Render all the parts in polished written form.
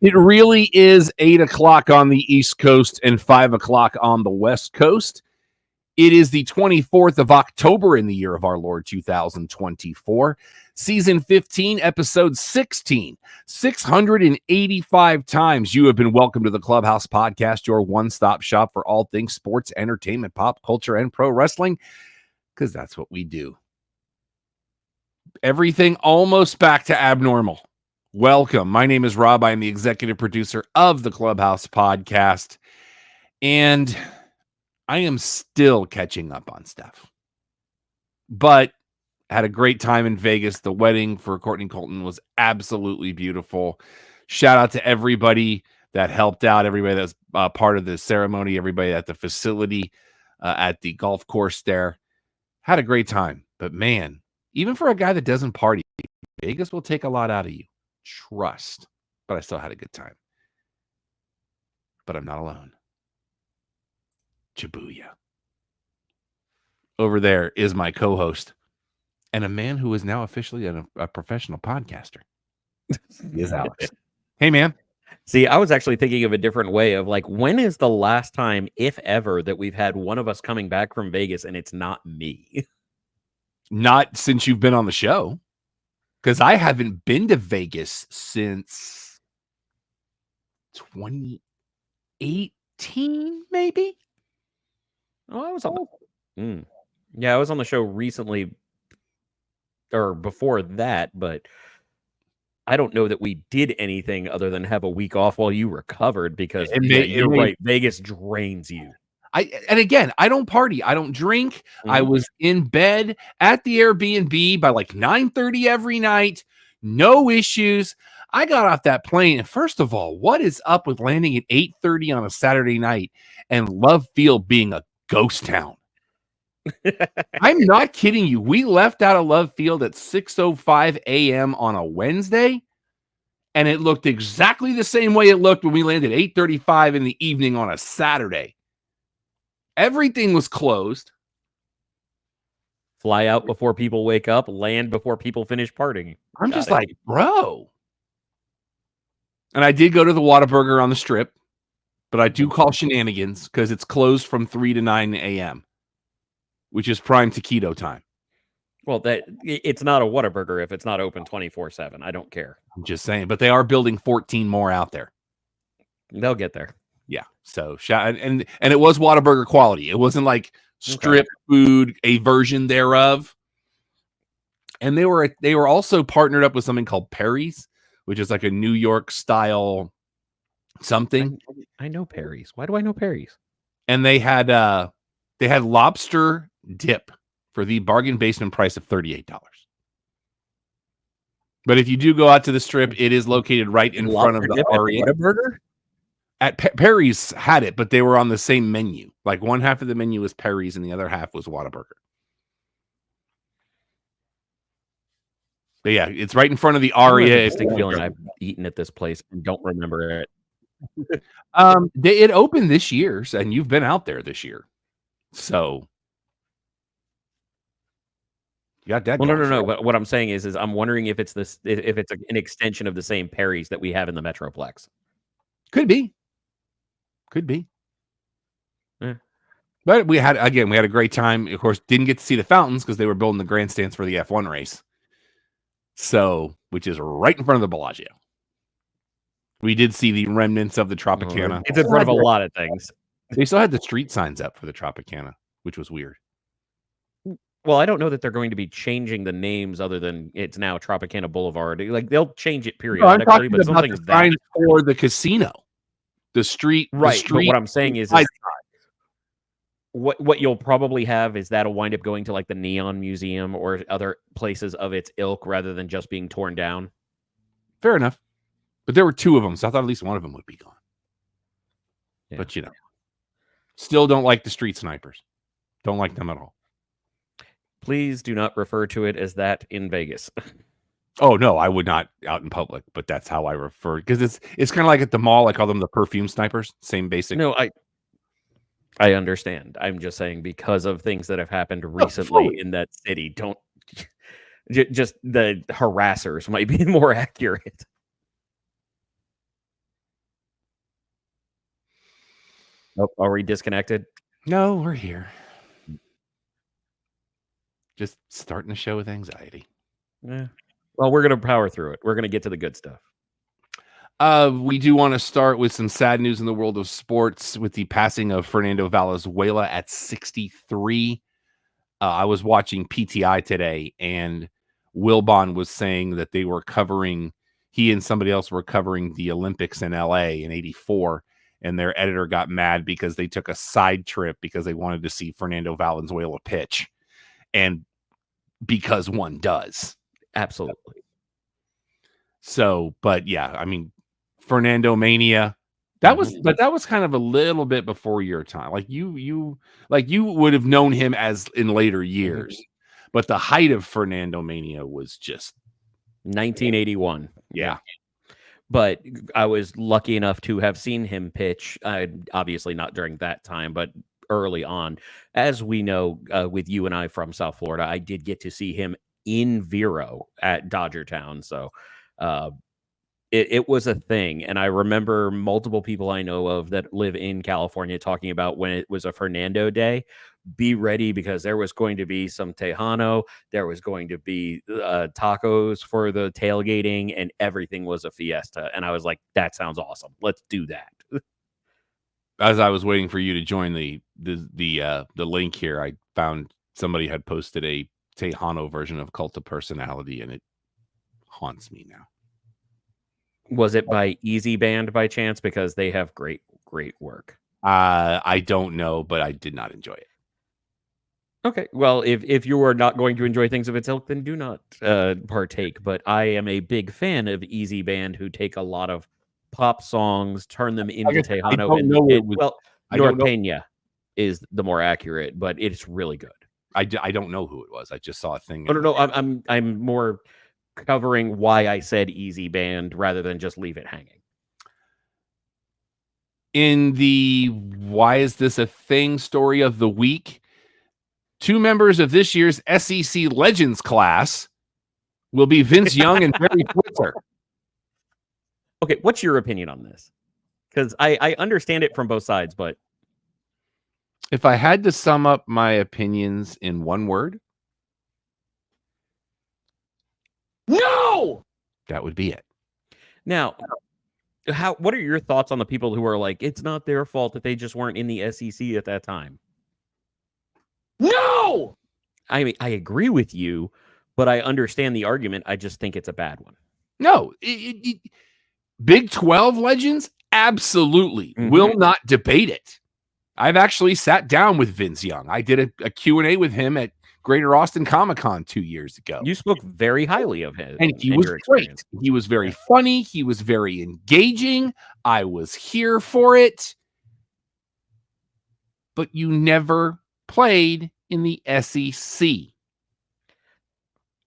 It really is 8 o'clock on the East Coast and 5 o'clock on the West Coast. It is the 24th of October in the year of our Lord 2024. Season 15, episode 16. 685 times you have been welcome to the Clubhouse Podcast, your one-stop shop for all things sports, entertainment, pop culture, and pro wrestling, because that's what we do. Everything almost back to abnormal. Welcome. My name is Rob. I am the executive producer of the Clubhouse Podcast, and I am still catching up on stuff. But had a great time in Vegas. The wedding for Courtney Colton was absolutely beautiful. Shout out to everybody that helped out, everybody that was part of the ceremony, everybody at the facility, at the golf course there. Had a great time. But man, even for a guy that doesn't party, Vegas will take a lot out of you. Trust. But I still had a good time. But I'm not alone. Jabuya. Over there is my co-host and a man who is now officially a professional podcaster. He is Alex. Hey, man. See, I was actually thinking of a different way of like, when is the last time, if ever, that we've had one of us coming back from Vegas and it's not me? Not since you've been on the show. Because I haven't been to Vegas since 2018, maybe? Oh, I was on Yeah, I was on the show recently or before that, but I don't know that we did anything other than have a week off while you recovered because you're right. Vegas drains you. And again, I don't party. I don't drink. I was in bed at the Airbnb by like 9:30 every night. No issues. I got off that plane. And first of all, what is up with landing at 8:30 on a Saturday night and Love Field being a ghost town? I'm not kidding you. We left out of Love Field at 6:05 a.m. on a Wednesday, and it looked exactly the same way it looked when we landed 8:35 in the evening on a Saturday. Everything was closed. Fly out before people wake up, land before people finish partying. I'm just like, bro. And I did go to the Whataburger on the Strip, but I do call shenanigans because it's closed from 3 to 9 a.m., which is prime taquito time. Well, it's not a Whataburger if it's not open 24/7. I don't care. I'm just saying, but they are building 14 more out there. They'll get there. Yeah. So and it was Whataburger quality. It wasn't like strip food, a version thereof. And they were also partnered up with something called Perry's, which is like a New York style something. I know Perry's. Why do I know Perry's? And they had lobster dip for the bargain basement price of $38. But if you do go out to the Strip, it is located right in front of the Aria. Whataburger? At Perry's had it, but they were on the same menu. Like one half of the menu was Perry's and the other half was Whataburger. But yeah, it's right in front of the Aria. It's a feeling I've eaten at this place and don't remember it. It opened this year, and you've been out there this year. So you got that. Well, no. But what I'm saying is I'm wondering if it's an extension of the same Perry's that we have in the Metroplex. Could be. Yeah. But we had a great time. Of course, didn't get to see the fountains because they were building the grandstands for the F1 race. So, which is right in front of the Bellagio. We did see the remnants of the Tropicana. It's in front of a lot of things. They still had the street signs up for the Tropicana, which was weird. Well, I don't know that they're going to be changing the names other than it's now Tropicana Boulevard. Like they'll change it periodically, but something's that for the casino. The street, right? But what I'm saying is what you'll probably have is that'll wind up going to like the Neon Museum or other places of its ilk rather than just being torn down. Fair enough. But there were two of them, so I thought at least one of them would be gone. Yeah. But still don't like the street snipers. Don't like them at all. Please do not refer to it as that in Vegas. Oh, no, I would not out in public, but that's how I refer. Because it's kind of like at the mall, I call them the perfume snipers. Same basic. No, I understand. I'm just saying because of things that have happened recently in that city, don't just the harassers might be more accurate. Oh, are we disconnected? No, we're here. Just starting the show with anxiety. Yeah. Well, we're going to power through it. We're going to get to the good stuff. We do want to start with some sad news in the world of sports with the passing of Fernando Valenzuela at 63. I was watching PTI today, and Wilbon was saying that they were covering, he and somebody else were covering the Olympics in LA in 84, and their editor got mad because they took a side trip because they wanted to see Fernando Valenzuela pitch. And because one does. Absolutely. So, but yeah, I mean, Fernando Mania, that was kind of a little bit before your time. Like you would have known him as in later years, but the height of Fernando Mania was just 1981. Yeah. But I was lucky enough to have seen him pitch, obviously not during that time, but early on. As we know, with you and I from South Florida, I did get to see him in Vero at Dodgertown. So it was a thing. And I remember multiple people I know of that live in California talking about when it was a Fernando Day, be ready because there was going to be some Tejano, there was going to be tacos for the tailgating, and everything was a fiesta. And I was like, that sounds awesome. Let's do that. As I was waiting for you to join the link here, I found somebody had posted a Tejano version of Cult of Personality, and it haunts me now. Was it by Easy Band by chance? Because they have great work. I don't know, but I did not enjoy it. Okay, well, if you are not going to enjoy things of its ilk, then do not partake. But I am a big fan of Easy Band, who take a lot of pop songs, turn them into Tejano. Norteña is the more accurate, but it's really good. I don't know who it was. I just saw a thing. No. I'm more covering why I said Easy Band rather than just leave it hanging. In the Why Is This a Thing story of the week, 2 members of this year's SEC Legends class will be Vince Young and Barry Switzer. Okay, what's your opinion on this? Because I understand it from both sides, but if I had to sum up my opinions in one word, no, that would be it. Now, what are your thoughts on the people who are like, it's not their fault that they just weren't in the SEC at that time? No! I mean, I agree with you, but I understand the argument. I just think it's a bad one. No. Big 12 legends? Absolutely. Will not debate it. I've actually sat down with Vince Young. I did a Q&A with him at Greater Austin Comic-Con 2 years ago. You spoke very highly of him. And he was great. He was very funny. He was very engaging. I was here for it. But you never played in the SEC.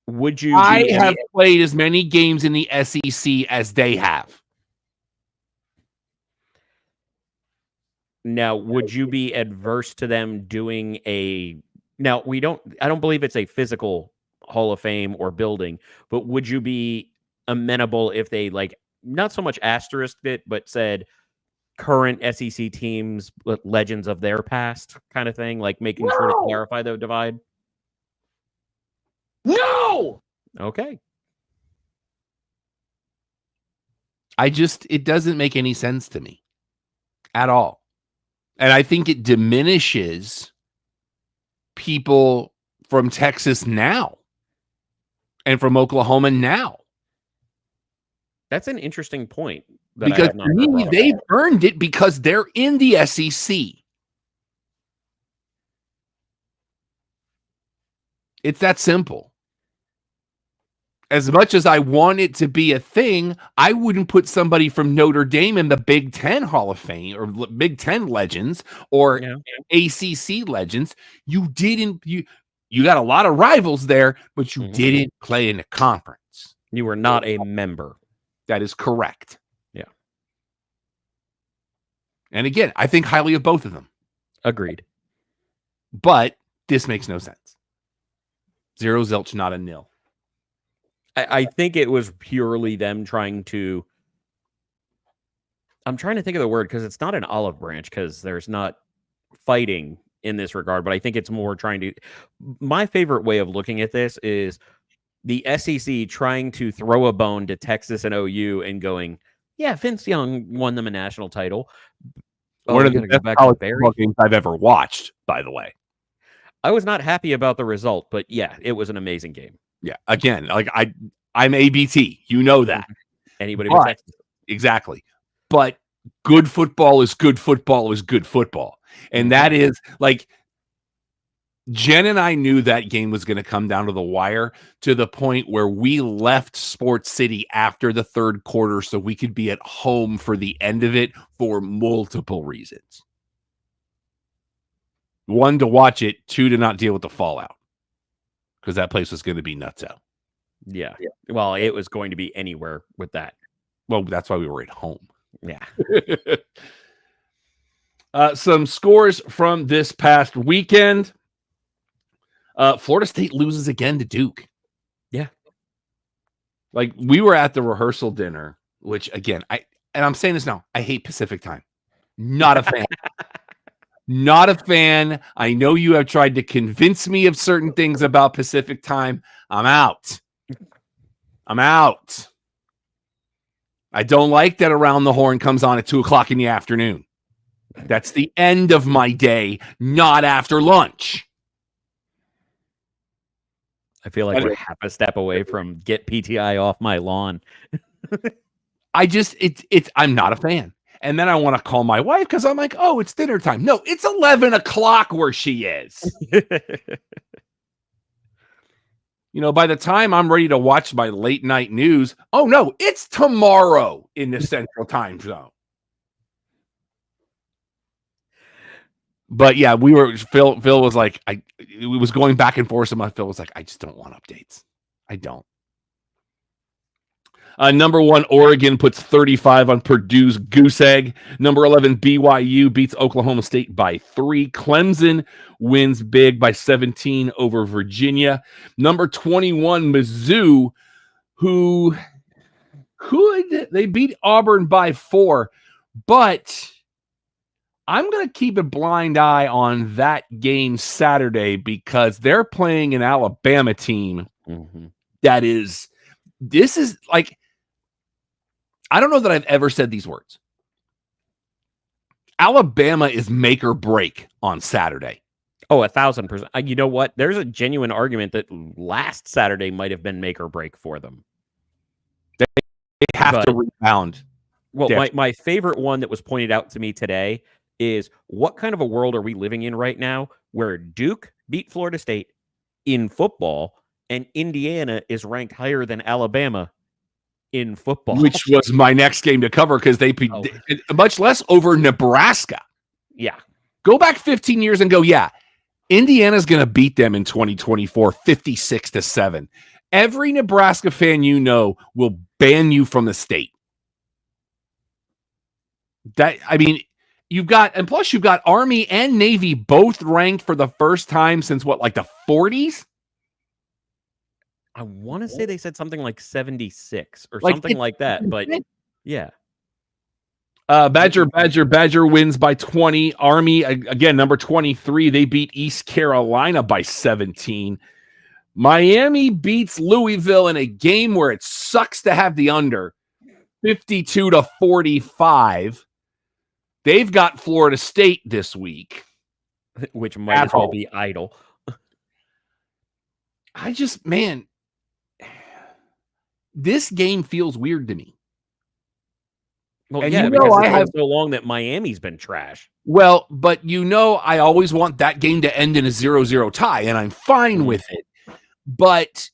Would you? I have played as many games in the SEC as they have. Now, would you be adverse to them doing now, I don't believe it's a physical Hall of Fame or building, but would you be amenable if they not so much asterisked it, but said current SEC teams, legends of their past kind of thing, like making sure to clarify the divide? No! Okay. It doesn't make any sense to me at all. And I think it diminishes people from Texas now and from Oklahoma now. That's an interesting point. Because to me, they've earned it because they're in the SEC. It's that simple. As much as I want it to be a thing, I wouldn't put somebody from Notre Dame in the Big Ten Hall of Fame or Big Ten legends or ACC legends. You got a lot of rivals there, but you didn't play in a conference. You were not a member. That is correct. Yeah. And again, I think highly of both of them. Agreed. But this makes no sense. 0 zilch, not a nil. I think it was purely them trying to I'm trying to think of the word because it's not an olive branch because there's not fighting in this regard, but I think it's more trying to. My favorite way of looking at this is the SEC trying to throw a bone to Texas and OU and going, yeah, Vince Young won them a national title. One of the gotta best go back to college Barry. football games I've ever watched, by the way. I was not happy about the result, but yeah, it was an amazing game. Yeah. Again, like I'm ABT. You know that. Anybody but Texas. Exactly. But good football is good football is good football. And that is like Jen and I knew that game was going to come down to the wire to the point where we left Sports City after the third quarter so we could be at home for the end of it for multiple reasons. One, to watch it. Two, to not deal with the fallout because that place was going to be nutso. Yeah. Well, it was going to be anywhere with that. Well, that's why we were at home. Yeah. Some scores from this past weekend. Florida State loses again to Duke. Yeah. Like we were at the rehearsal dinner, which again, I'm saying this now, I hate Pacific time. Not a fan. Not a fan. I know you have tried to convince me of certain things about Pacific time. I'm out. I don't like that Around the Horn comes on at 2:00 in the afternoon. That's the end of my day, not after lunch. I feel like we're half a step away from get PTI off my lawn. I'm not a fan. And then I want to call my wife because I'm like, oh, it's dinner time. No, it's 11 o'clock where she is. By the time I'm ready to watch my late night news, oh no, it's tomorrow in the Central Time Zone. But yeah, Phil was like, it was going back and forth. And Phil was like, I just don't want updates. I don't. Number 1, Oregon puts 35 on Purdue's Goose Egg. Number 11, BYU beats Oklahoma State by 3. Clemson wins big by 17 over Virginia. Number 21, Mizzou, who they beat Auburn by 4, but I'm going to keep a blind eye on that game Saturday because they're playing an Alabama team that is, this is like, I don't know that I've ever said these words. Alabama is make or break on Saturday. Oh, 1,000%. You know what? There's a genuine argument that last Saturday might have been make or break for them. They have to rebound. Well, my favorite one that was pointed out to me today is what kind of a world are we living in right now where Duke beat Florida State in football and Indiana is ranked higher than Alabama in football, which was my next game to cover because they much less over Nebraska. Yeah. Go back 15 years and go, yeah, Indiana's going to beat them in 2024, 56-7. Every Nebraska fan will ban you from the state. You've got Army and Navy both ranked for the first time since the 40s? I want to say they said something like 76 or something like that, but yeah. Badger wins by 20. Army, again, number 23, they beat East Carolina by 17. Miami beats Louisville in a game where it sucks to have the under, 52-45. They've got Florida State this week. Which might as well be idle. This game feels weird to me. Well, and because it's been so long that Miami's been trash. Well, but I always want that game to end in a 0-0 tie, and I'm fine with it. But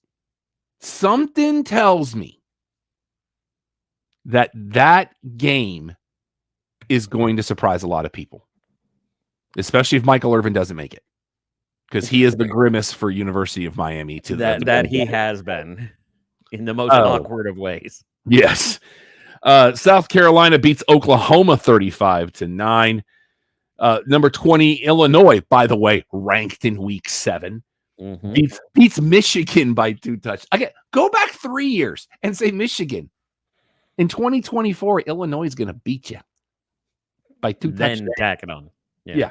something tells me that game is going to surprise a lot of people, especially if Michael Irvin doesn't make it, because he is the grimace for University of Miami. To that he has been in the most awkward of ways. Yes. South Carolina beats Oklahoma 35-9. Number 20, Illinois, by the way, ranked in week 7, beats Michigan by 2 touchdowns. Okay, go back 3 years and say Michigan. In 2024, Illinois is going to beat you. by 2 then touchdowns. tack it on. Yeah.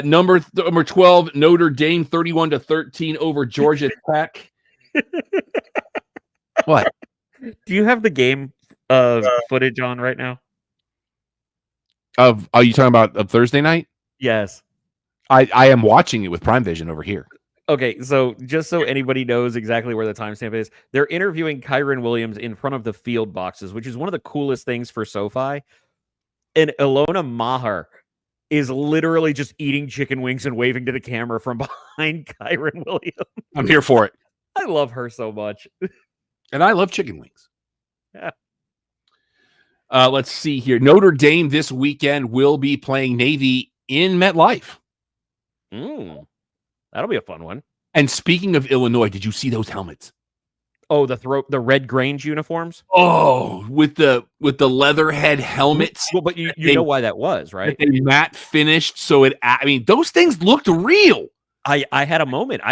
Number 12, Notre Dame 31-13 over Georgia Tech. What? Do you have the game footage on right now? Are you talking about Thursday night? Yes. I am watching it with Prime Vision over here. Okay, so just so anybody knows exactly where the timestamp is, they're interviewing Kyron Williams in front of the field boxes, which is one of the coolest things for SoFi. And Ilona Maher is literally just eating chicken wings and waving to the camera from behind Kyron Williams. I'm here for it. I love her so much. And I love chicken wings. Yeah. Let's see here. Notre Dame this weekend will be playing Navy in MetLife. That'll be a fun one. And speaking of Illinois, did you see those helmets? Oh, the red Grange uniforms? Oh, with the leatherhead helmets. Well, but you know why that was, right? They matte finished, so those things looked real. I had a moment.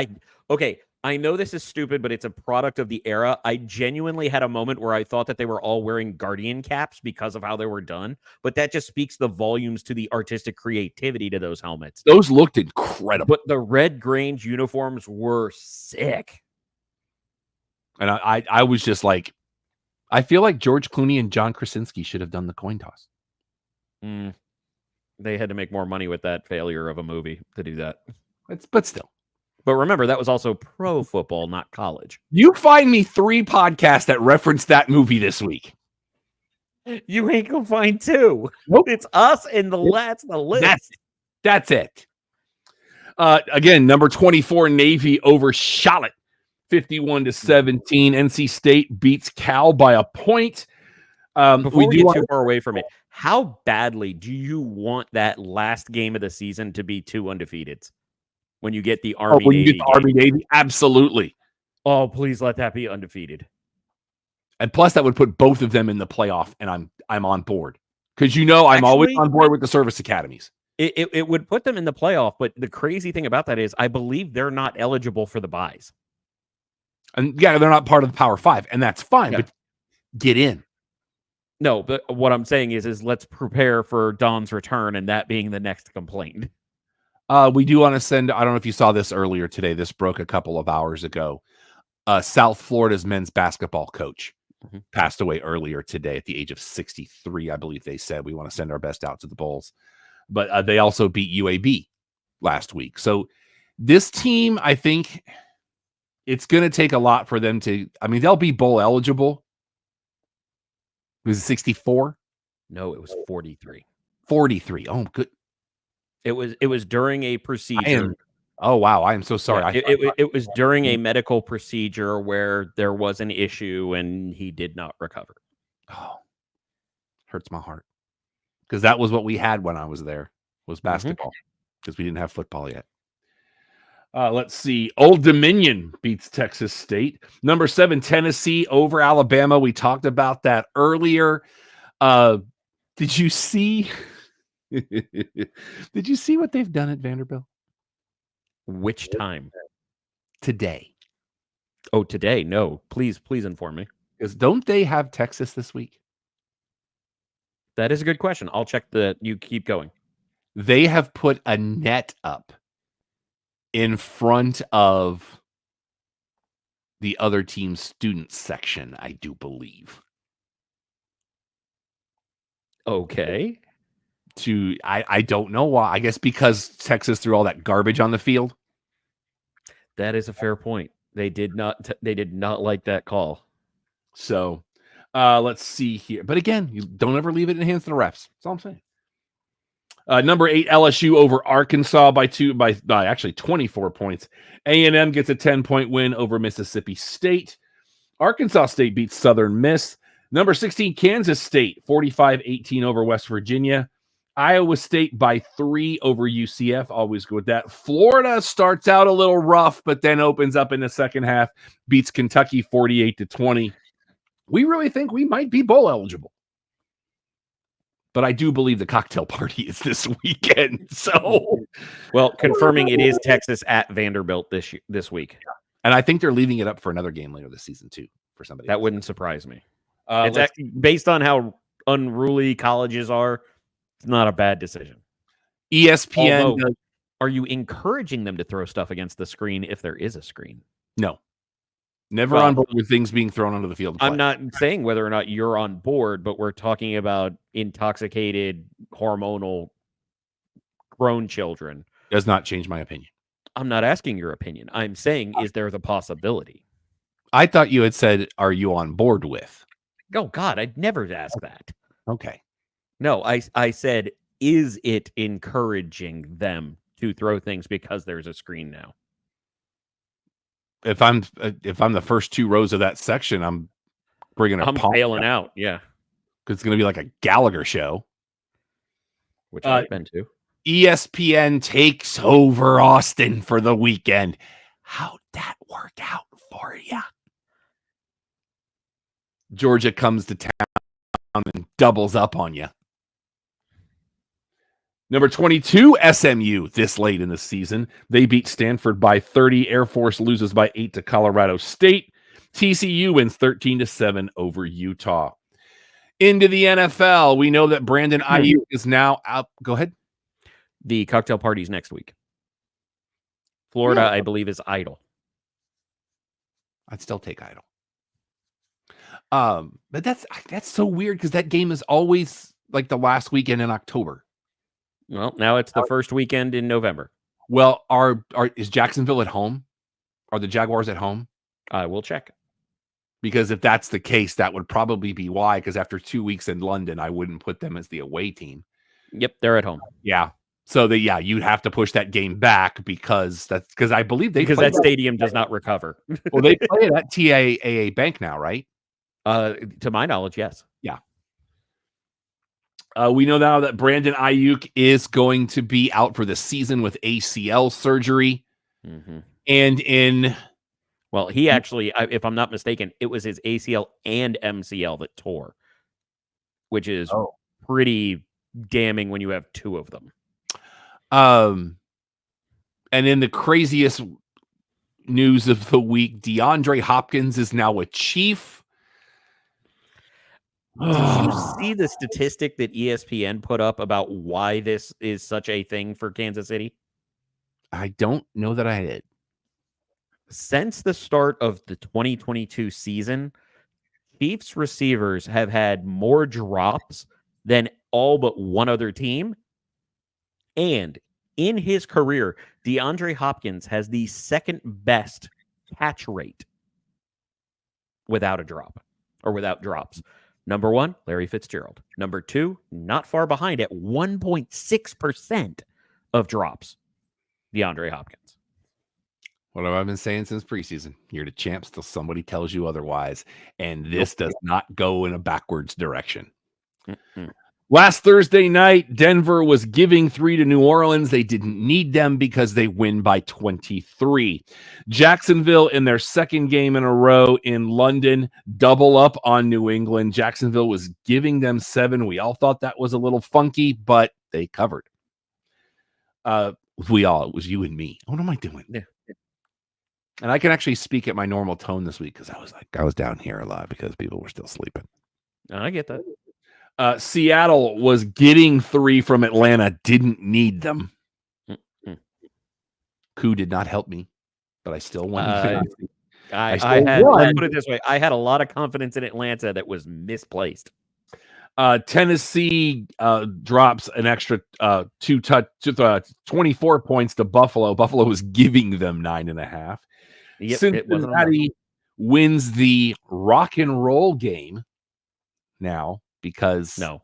I know this is stupid, but it's a product of the era. I genuinely had a moment where I thought that they were all wearing Guardian caps because of how they were done. But that just speaks the volumes to the artistic creativity to those helmets. Those looked incredible. But the red Grange uniforms were sick. And I was just like, I feel like George Clooney and John Krasinski should have done the coin toss. They had to make more money with that failure of a movie to do that. But still. But remember, that was also pro football, not college. You find me 3 podcasts that reference that movie this week. You ain't gonna find 2. Nope. It's us and the list. That's it. Again, number 24, Navy over Charlotte, 51-17. NC State beats Cal by a point. Before we get too far away from it, how badly do you want that last game of the season to be 2 undefeateds? When you get the Army Navy. Navy, absolutely. Oh, please let that be undefeated. And plus, that would put both of them in the playoff, and I'm on board because I'm always on board with the service academies. It would put them in the playoff, but the crazy thing about that is, I believe they're not eligible for the buys. And yeah, they're not part of the Power 5, and that's fine. Yeah. But get in. No, but what I'm saying is let's prepare for Don's return, and that being the next complaint. We do want to send, I don't know if you saw this earlier today. This broke a couple of hours ago. South Florida's men's basketball coach passed away earlier today at the age of 63. I believe they said. We want to send our best out to the Bulls. But they also beat UAB last week. So this team, I think it's going to take a lot for them to, they'll be bowl eligible. Was it 64? No, it was 43. 43. Oh, good. It was during a procedure. Oh, wow. I am so sorry. Yeah, it was during a medical procedure where there was an issue and he did not recover. Oh, hurts my heart. Because that was what we had when I was there, was basketball. Because we didn't have football yet. Let's see. Old Dominion beats Texas State. Number 7, Tennessee over Alabama. We talked about that earlier. Did you see... Did you see what they've done at Vanderbilt? Which time? Today. Oh, today? No. Please inform me. Because don't they have Texas this week? That is a good question. I'll check you keep going. They have put a net up in front of the other team's student section, I do believe. Okay. I don't know why. I guess because Texas threw all that garbage on the field. That is a fair point. They did not like that call. So let's see here. But again, you don't ever leave it in the hands of the refs. That's all I'm saying. Number 8, LSU over Arkansas by 24 points. A&M gets a 10-point win over Mississippi State. Arkansas State beats Southern Miss. Number 16, Kansas State, 45-18 over West Virginia. Iowa State by 3 over UCF. Always good with that. Florida starts out a little rough, but then opens up in the second half. Beats Kentucky 48-20. We really think we might be bowl eligible. But I do believe the cocktail party is this weekend. So, well, confirming it is Texas at Vanderbilt this week. And I think they're leaving it up for another game later this season too for somebody. That wouldn't surprise me. It's based on how unruly colleges are. It's not a bad decision. ESPN. Although, are you encouraging them to throw stuff against the screen if there is a screen? No. Never on board with things being thrown onto the field. I'm not saying whether or not you're on board, but we're talking about intoxicated, hormonal, grown children. Does not change my opinion. I'm not asking your opinion. I'm saying, is there the possibility? I thought you had said, are you on board with? Oh, God, I'd never ask that. Okay. No, I said, is it encouraging them to throw things because there's a screen now? If I'm the first two rows of that section, I'm bringing a pump bailing out. Yeah. Because it's going to be like a Gallagher show. Which I've been to. ESPN takes over Austin for the weekend. How'd that work out for you? Georgia comes to town and doubles up on you. Number 22, SMU, this late in the season. They beat Stanford by 30. Air Force loses by 8 to Colorado State. TCU wins 13-7 over Utah. Into the NFL, we know that Brandon Ayuk is now out. Go ahead. The cocktail party's next week. Florida, I believe, is idle. I'd still take idle. But that's so weird because that game is always like the last weekend in October. Well, now it's the first weekend in November. Well, is Jacksonville at home? Are the Jaguars at home? I will check. Because if that's the case, that would probably be why. Because after 2 weeks in London, I wouldn't put them as the away team. Yep, they're at home. Yeah. So you'd have to push that game back because I believe that stadium does not recover. Well, they play it at TAA Bank now, right? To my knowledge, yes. Yeah. We know now that Brandon Ayuk is going to be out for the season with ACL surgery. Mm-hmm. And well, he actually, if I'm not mistaken, it was his ACL and MCL that tore, which is pretty damning when you have two of them. And in the craziest news of the week, DeAndre Hopkins is now a Chief. Did you see the statistic that ESPN put up about why this is such a thing for Kansas City? I don't know that I did. Since the start of the 2022 season, Chiefs receivers have had more drops than all but one other team. And in his career, DeAndre Hopkins has the second best catch rate without a drop or without drops. Number one, Larry Fitzgerald. Number two, not far behind at 1.6% of drops, DeAndre Hopkins. What have I been saying since preseason? You're the champs till somebody tells you otherwise. And this does not go in a backwards direction. Mm-mm. Last Thursday night, Denver was giving 3 to New Orleans. They didn't need them because they win by 23. Jacksonville, in their second game in a row in London, double up on New England. Jacksonville was giving them 7. We all thought that was a little funky, but they covered. It was you and me. What am I doing? Yeah. And I can actually speak at my normal tone this week because I was down here a lot because people were still sleeping. I get that. Seattle was getting 3 from Atlanta, didn't need them. Mm-hmm. Coup did not help me, but I still won. I put it this way. I had a lot of confidence in Atlanta that was misplaced. Tennessee drops an extra 24 points to Buffalo. Buffalo was giving them 9.5. Yep, Cincinnati wins the rock and roll game now because no,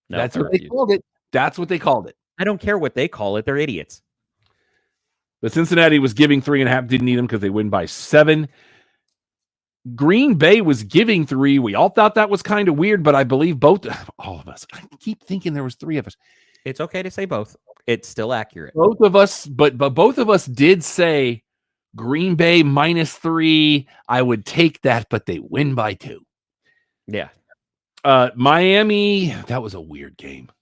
that's what they called it. That's what they called it. I don't care what they call it. They're idiots. But Cincinnati was giving 3.5, didn't need them because they win by 7. Green Bay was giving 3. We all thought that was kind of weird, but I believe all of us. I keep thinking there was 3 of us. It's okay to say both. It's still accurate. Both of us, but both of us did say Green Bay -3. I would take that, but they win by 2. Yeah. Miami, that was a weird game.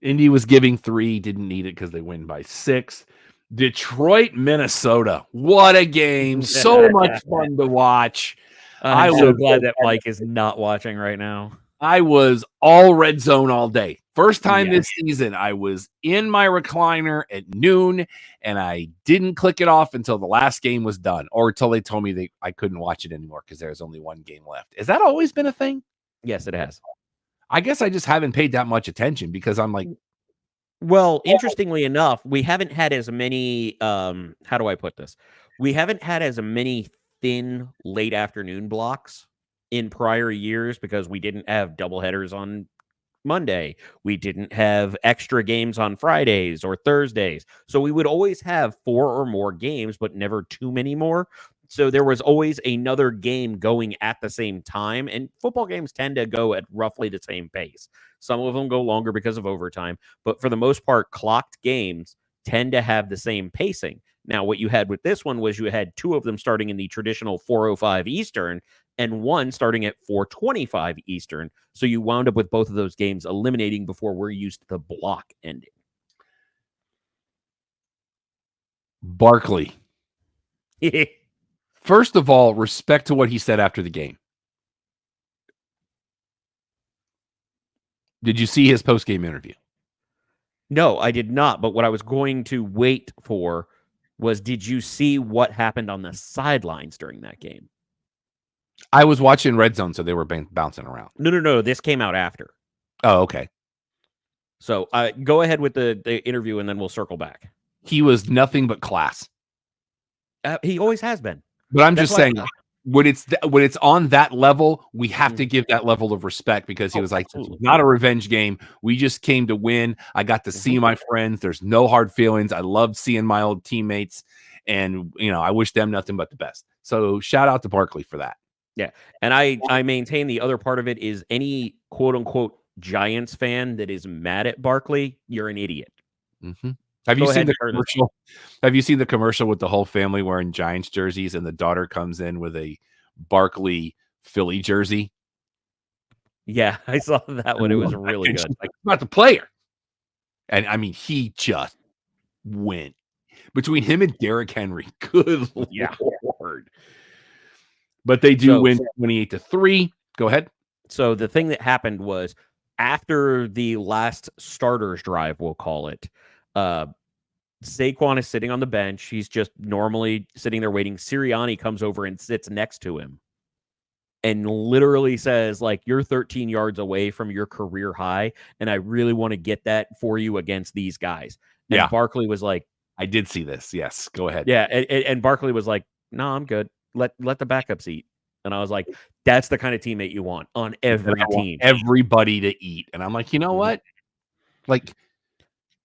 Indy was giving 3, didn't need it because they win by 6. Detroit, Minnesota. What a game. So much fun to watch. I'm so glad that Mike is not watching right now. I was all red zone all day. First time Yeah. this season, I was in my recliner at noon, and I didn't click it off until the last game was done, or until they told me I couldn't watch it anymore because there's only one game left. Has that always been a thing? Yes, it has. I guess I just haven't paid that much attention because I'm like, Well, interestingly enough, we haven't had as many, how do I put this? We haven't had as many thin late afternoon blocks in prior years because we didn't have doubleheaders on Monday. We didn't have extra games on Fridays or Thursdays. So we would always have 4 or more games, but never too many more. So there was always another game going at the same time. And football games tend to go at roughly the same pace. Some of them go longer because of overtime, but for the most part, clocked games tend to have the same pacing. Now, what you had with this one was you had 2 of them starting in the traditional 4:05 Eastern and one starting at 4:25 Eastern. So you wound up with both of those games eliminating before we're used to the block ending. Barkley. First of all, respect to what he said after the game. Did you see his post-game interview? No, I did not. But what I was going to wait for was, did you see what happened on the sidelines during that game? I was watching Red Zone, so they were bouncing around. No. This came out after. Oh, okay. So go ahead with the interview, and then we'll circle back. He was nothing but class. He always has been. But I'm just saying, when it's on that level, we have to give that level of respect because he was like, "This was not a revenge game. We just came to win. I got to see my friends. There's no hard feelings. I loved seeing my old teammates, and I wish them nothing but the best." So shout out to Barkley for that. Yeah, and I maintain the other part of it is any quote unquote Giants fan that is mad at Barkley, you're an idiot. Mm-hmm. Have you seen the commercial? Have you seen the commercial with the whole family wearing Giants jerseys and the daughter comes in with a Barkley Philly jersey? Yeah, I saw that one. It was really good. Like, about the player. And I mean, he just went between him and Derrick Henry. Good Lord. But they do win 28-3. Go ahead. So the thing that happened was after the last starters drive, we'll call it, Saquon is sitting on the bench. He's just normally sitting there waiting. Sirianni comes over and sits next to him and literally says, like, you're 13 yards away from your career high, and I really want to get that for you against these guys. And Barkley was like, I did see this. Yes, go ahead. Yeah, and Barkley was like, no, I'm good. Let the backups eat. And I was like, that's the kind of teammate you want on every team. Everybody to eat. And I'm like, you know what? Like,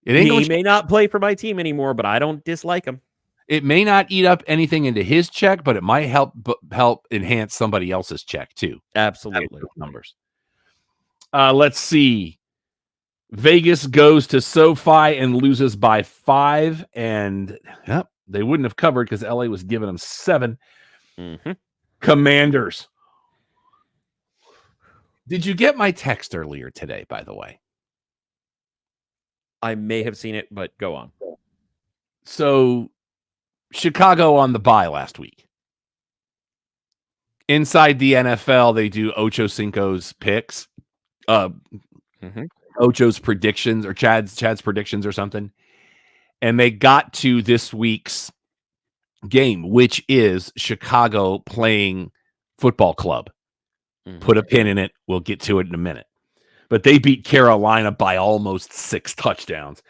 he may not play for my team anymore, but I don't dislike him. It may not eat up anything into his check, but it might help enhance somebody else's check too. Absolutely. Numbers. Let's see. Vegas goes to SoFi and loses by 5, and they wouldn't have covered because LA was giving them 7. Mm-hmm. Commanders. Did you get my text earlier today, by the way? I may have seen it, but go on. So, Chicago on the bye last week. Inside the NFL, they do Ocho Cinco's picks. Ocho's predictions or Chad's predictions or something. And they got to this week's game, which is Chicago playing football club. Put a pin in it. We'll get to it in a minute. But they beat Carolina by almost 6 touchdowns.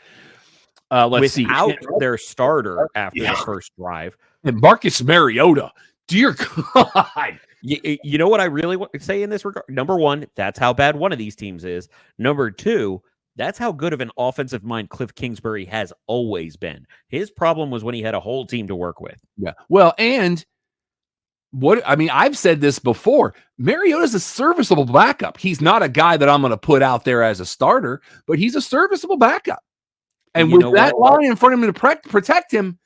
Let's see. Without their starter after the first drive. And Marcus Mariota. Dear God. You know what I really want to say in this regard? Number one, that's how bad one of these teams is. Number two, that's how good of an offensive mind Cliff Kingsbury has always been. His problem was when he had a whole team to work with. Yeah. Well, and I've said this before. Mariota's a serviceable backup. He's not a guy that I'm going to put out there as a starter, but he's a serviceable backup. And with that line in front of him to protect him,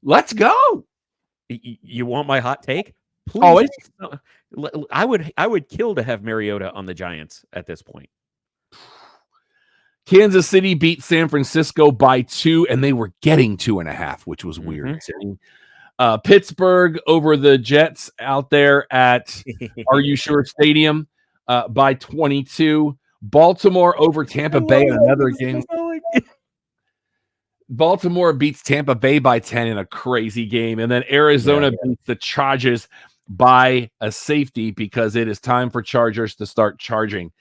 let's go. You want my hot take? Please. I would kill to have Mariota on the Giants at this point. Kansas City beat San Francisco by 2, and they were getting 2.5, which was weird. Pittsburgh over the Jets out there at Are You Sure Stadium. by 22. Baltimore over Tampa Bay in another game. Baltimore beats Tampa Bay by 10 in a crazy game. And then Arizona beats the Chargers by a safety because it is time for Chargers to start charging.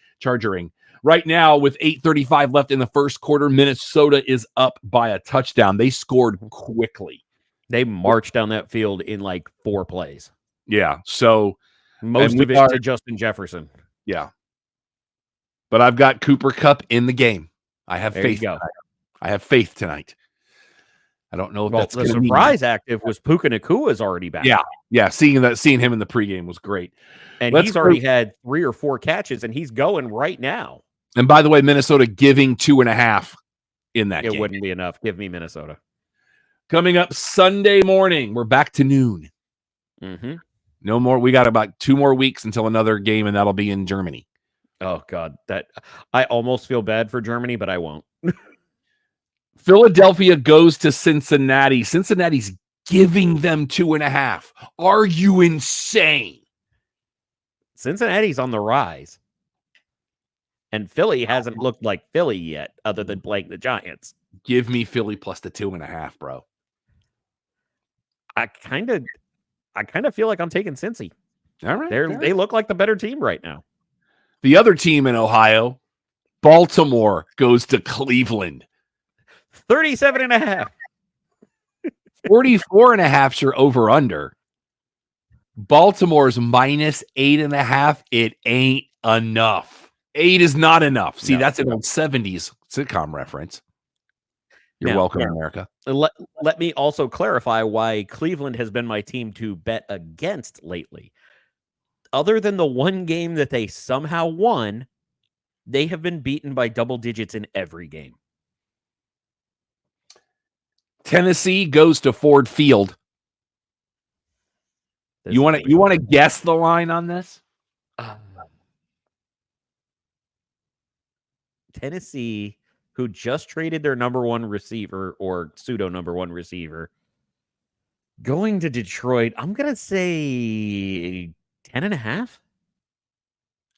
Right now, with 8:35 left in the first quarter, Minnesota is up by a touchdown. They scored quickly. They marched down that field in like 4 plays. Yeah. So most of it to Justin Jefferson. Yeah. But I've got Cooper Kupp in the game. I have faith. I have faith tonight. I don't know if that's the surprise active was Puka Nakua's already back. Yeah. Seeing him in the pregame was great. And he's already had 3 or 4 catches, and he's going right now. And by the way, Minnesota giving 2.5 in that game. It wouldn't be enough. Give me Minnesota. Coming up Sunday morning, we're back to noon. Mm-hmm. No more. We got about 2 more weeks until another game, and that'll be in Germany. Oh, God. I almost feel bad for Germany, but I won't. Philadelphia goes to Cincinnati. Cincinnati's giving them 2.5. Are you insane? Cincinnati's on the rise. And Philly hasn't looked like Philly yet, other than playing the Giants. Give me Philly plus the 2.5, bro. I kind of feel like I'm taking Cincy. All right. They look like the better team right now. The other team in Ohio, Baltimore, goes to Cleveland. 37.5. 44.5 your over under. Baltimore's minus 8.5. It ain't enough. 8 is not enough. See, that's an old 70s sitcom reference. You're welcome, America. Let me also clarify why Cleveland has been my team to bet against lately. Other than the one game that they somehow won, they have been beaten by double digits in every game. Tennessee goes to Ford Field. You want to guess the line on this? Tennessee, who just traded their number 1 receiver or pseudo number 1 receiver, going to Detroit. I'm gonna say 10.5.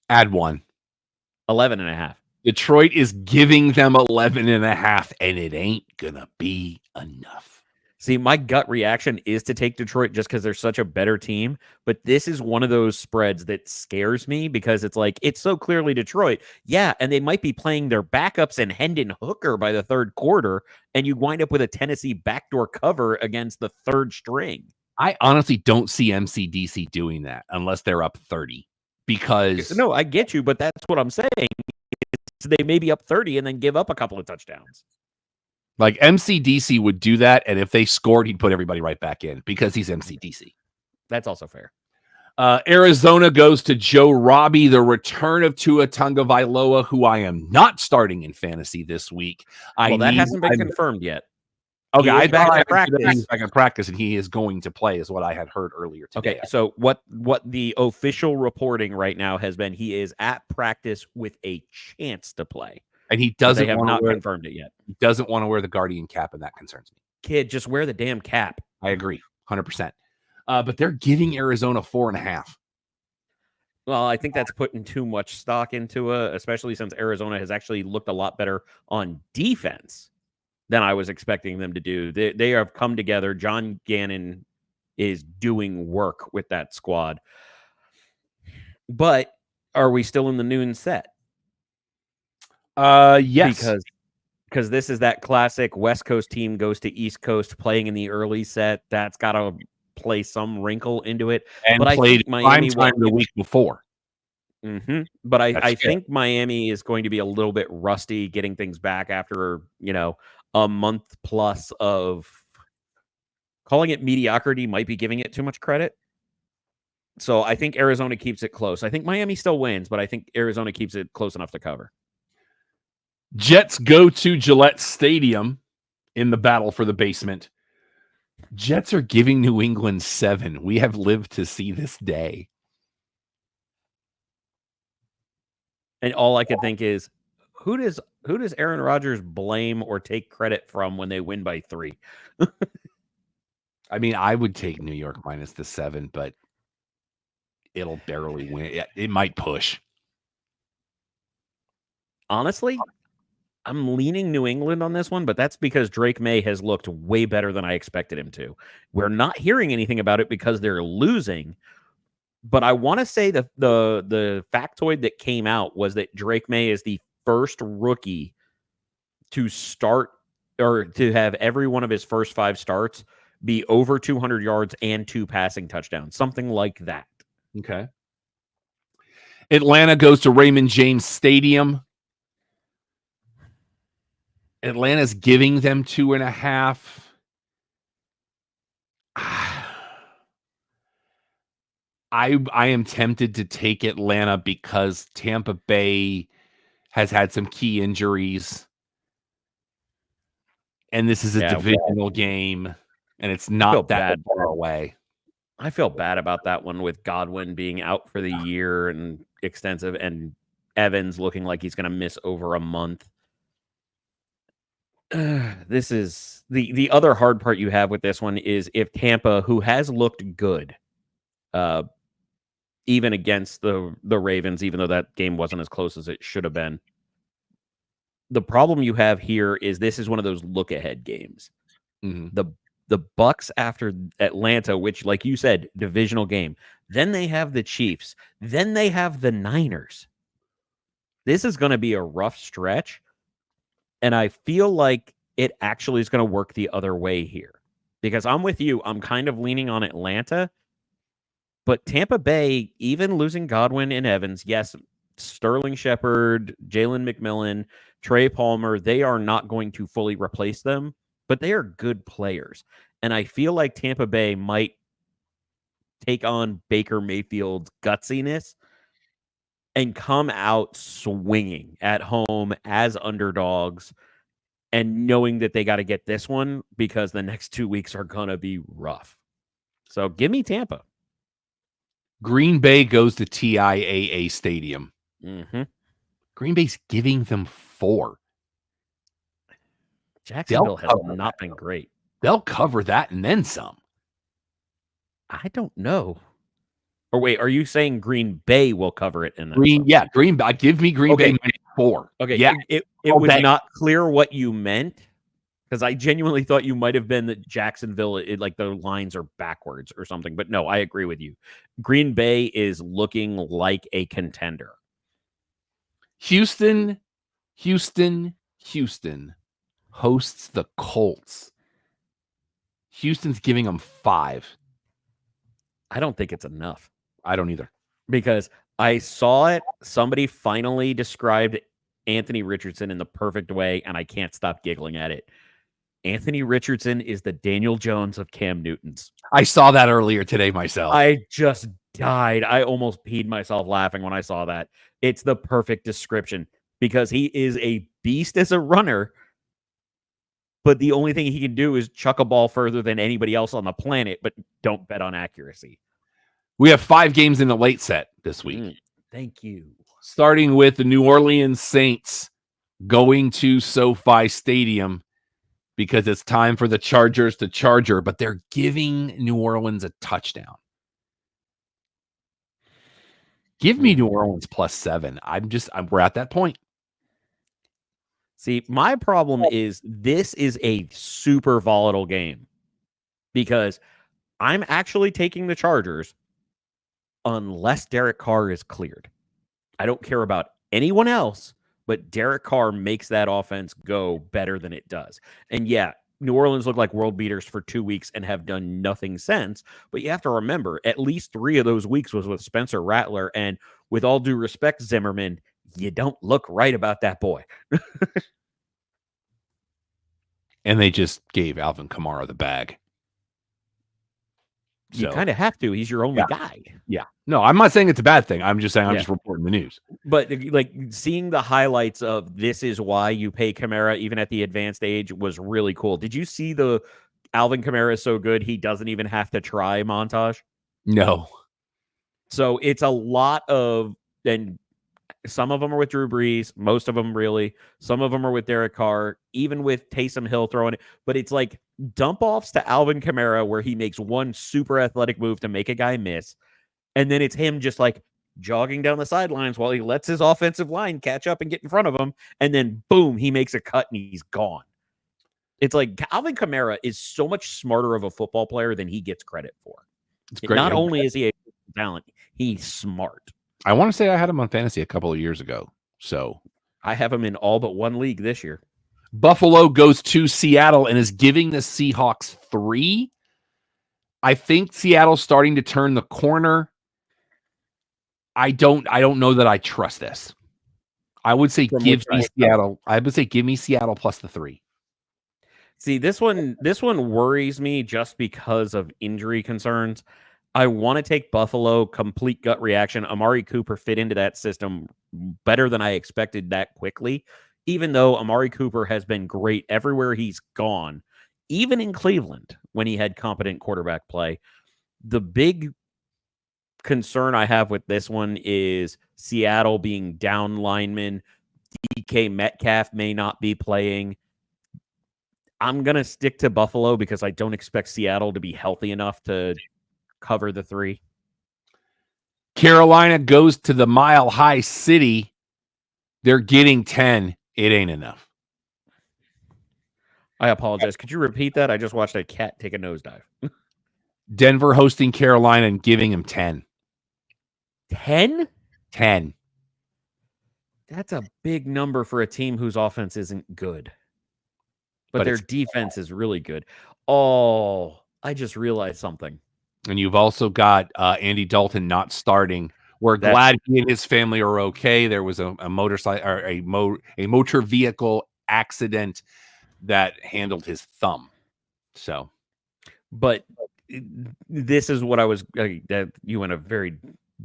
Add 1. 11.5. Detroit is giving them 11.5, and it ain't gonna be enough. See, my gut reaction is to take Detroit just because they're such a better team. But this is one of those spreads that scares me because it's like, it's so clearly Detroit. Yeah, and they might be playing their backups and Hendon Hooker by the third quarter, and you wind up with a Tennessee backdoor cover against the third string. I honestly don't see MCDC doing that unless they're up 30. Because no, I get you, but that's what I'm saying. They may be up 30 and then give up a couple of touchdowns. Like MCDC would do that, and if they scored, he'd put everybody right back in because he's MCDC. That's also fair. Arizona goes to Joe Robbie, the return of Tua Tagovailoa, who I am not starting in fantasy this week. That hasn't been confirmed yet. Okay, I thought I practice. I can practice, and he is going to play, is what I had heard earlier today. Okay, so what the official reporting right now has been, he is at practice with a chance to play. And he doesn't want to confirmed it yet. He doesn't want to wear the Guardian cap, and that concerns me. Kid, just wear the damn cap. I agree, 100%. But they're giving Arizona 4.5. Well, I think that's putting too much stock into it, especially since Arizona has actually looked a lot better on defense than I was expecting them to do. They have come together. John Gannon is doing work with that squad. But are we still in the noon set? Yes. Because this is that classic West Coast team goes to East Coast playing in the early set. That's got to play some wrinkle into it. And but played I think Miami time the week before. Mm-hmm. But I think Miami is going to be a little bit rusty getting things back after, a month plus of calling it mediocrity might be giving it too much credit. So I think Arizona keeps it close. I think Miami still wins, but I think Arizona keeps it close enough to cover. Jets go to Gillette Stadium in the battle for the basement. Jets are giving New England 7. We have lived to see this day. And all I could think is, who does Aaron Rodgers blame or take credit from when they win by 3? I mean, I would take New York minus the 7, but it'll barely win. It might push. Honestly, I'm leaning New England on this one, but that's because Drake May has looked way better than I expected him to. We're not hearing anything about it because they're losing. But I want to say the factoid that came out was that Drake May is the first rookie to start or to have every one of his first 5 starts be over 200 yards and 2 passing touchdowns, something like that. Okay. Atlanta goes to Raymond James Stadium. Atlanta's giving them 2.5. I am tempted to take Atlanta because Tampa Bay has had some key injuries. And this is a divisional game, and it's not that far away. I feel bad about that one with Godwin being out for the year and extensive, and Evans looking like he's going to miss over a month. This is the other hard part you have with this one is if Tampa, who has looked good, even against the Ravens, even though that game wasn't as close as it should have been. The problem you have here is this is one of those look ahead games. Mm-hmm. The Bucks after Atlanta, which, like you said, divisional game. Then they have the Chiefs. Then they have the Niners. This is going to be a rough stretch. And I feel like it actually is going to work the other way here. Because I'm with you. I'm kind of leaning on Atlanta. But Tampa Bay, even losing Godwin and Evans, yes, Sterling Shepard, Jalen McMillan, Trey Palmer, they are not going to fully replace them, but they are good players. And I feel like Tampa Bay might take on Baker Mayfield's gutsiness and come out swinging at home as underdogs and knowing that they got to get this one because the next 2 weeks are going to be rough. So give me Tampa. Green Bay goes to TIAA Stadium. Mm-hmm. Green Bay's giving them 4. Jacksonville has not been great. They'll cover that and then some. I don't know. Or wait, are you saying Green Bay will cover it? Green Bay. Give me Green Bay minus 4. Okay, yeah. It was not clear what you meant because I genuinely thought you might have been that Jacksonville, like the lines are backwards or something. But no, I agree with you. Green Bay is looking like a contender. Houston hosts the Colts. Houston's giving them 5. I don't think it's enough. I don't either. Because I saw it. Somebody finally described Anthony Richardson in the perfect way, and I can't stop giggling at it. Anthony Richardson is the Daniel Jones of Cam Newton's. I saw that earlier today myself. I just died. I almost peed myself laughing when I saw that. It's the perfect description because he is a beast as a runner, but the only thing he can do is chuck a ball further than anybody else on the planet, but don't bet on accuracy. We have 5 games in the late set this week. Thank you. Starting with the New Orleans Saints going to SoFi Stadium because it's time for the Chargers to charger, but they're giving New Orleans a touchdown. Give me New Orleans plus 7. We're at that point. See, my problem is this is a super volatile game because I'm actually taking the Chargers unless Derek Carr is cleared. I don't care about anyone else, but Derek Carr makes that offense go better than it does. And yeah, New Orleans looked like world beaters for 2 weeks and have done nothing since. But you have to remember, at least 3 of those weeks was with Spencer Rattler. And with all due respect, Zimmerman, you don't look right about that boy. And they just gave Alvin Kamara the bag. You kind of have to. He's your only guy. Yeah. No, I'm not saying it's a bad thing. I'm just saying I'm just reporting the news. But like seeing the highlights of this is why you pay Kamara even at the advanced age was really cool. Did you see the Alvin Kamara is so good he doesn't even have to try montage? No. So it's a lot of, and some of them are with Drew Brees, most of them really. Some of them are with Derek Carr, even with Taysom Hill throwing it. But it's like dump offs to Alvin Kamara where he makes one super athletic move to make a guy miss. And then it's him just like jogging down the sidelines while he lets his offensive line catch up and get in front of him. And then, boom, he makes a cut and he's gone. It's like Alvin Kamara is so much smarter of a football player than he gets credit for. It's great. Not only is he a talent, he's smart. I want to say I had him on fantasy a couple of years ago. So I have him in all but one league this year. Buffalo goes to Seattle and is giving the Seahawks 3. I think Seattle's starting to turn the corner. I don't know that I trust this. I would say give me Seattle. I would say give me Seattle plus the 3. See, this one worries me just because of injury concerns. I want to take Buffalo, complete gut reaction. Amari Cooper fit into that system better than I expected that quickly, even though Amari Cooper has been great everywhere he's gone, even in Cleveland when he had competent quarterback play. The big concern I have with this one is Seattle being down linemen. DK Metcalf may not be playing. I'm going to stick to Buffalo because I don't expect Seattle to be healthy enough to cover the 3. Carolina goes to the Mile High City. They're getting 10. It ain't enough. I apologize. Could you repeat that? I just watched a cat take a nosedive. Denver hosting Carolina and giving him 10. 10? 10. That's a big number for a team whose offense isn't good. But their defense is really good. Oh, I just realized something. And you've also got Andy Dalton not starting. We're glad he and his family are okay. There was a motorcycle or a motor vehicle accident that handled his thumb. So, but this is what I was. You went a very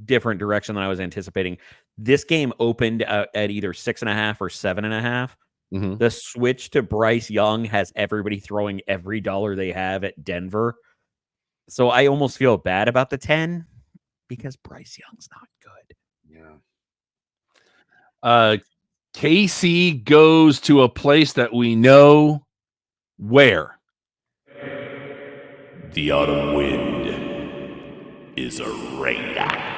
different direction than I was anticipating. This game opened at either 6.5 or 7.5. Mm-hmm. The switch to Bryce Young has everybody throwing every dollar they have at Denver. So I almost feel bad about the 10 because Bryce Young's not good. Yeah. KC goes to a place that we know where. The autumn wind is a raider.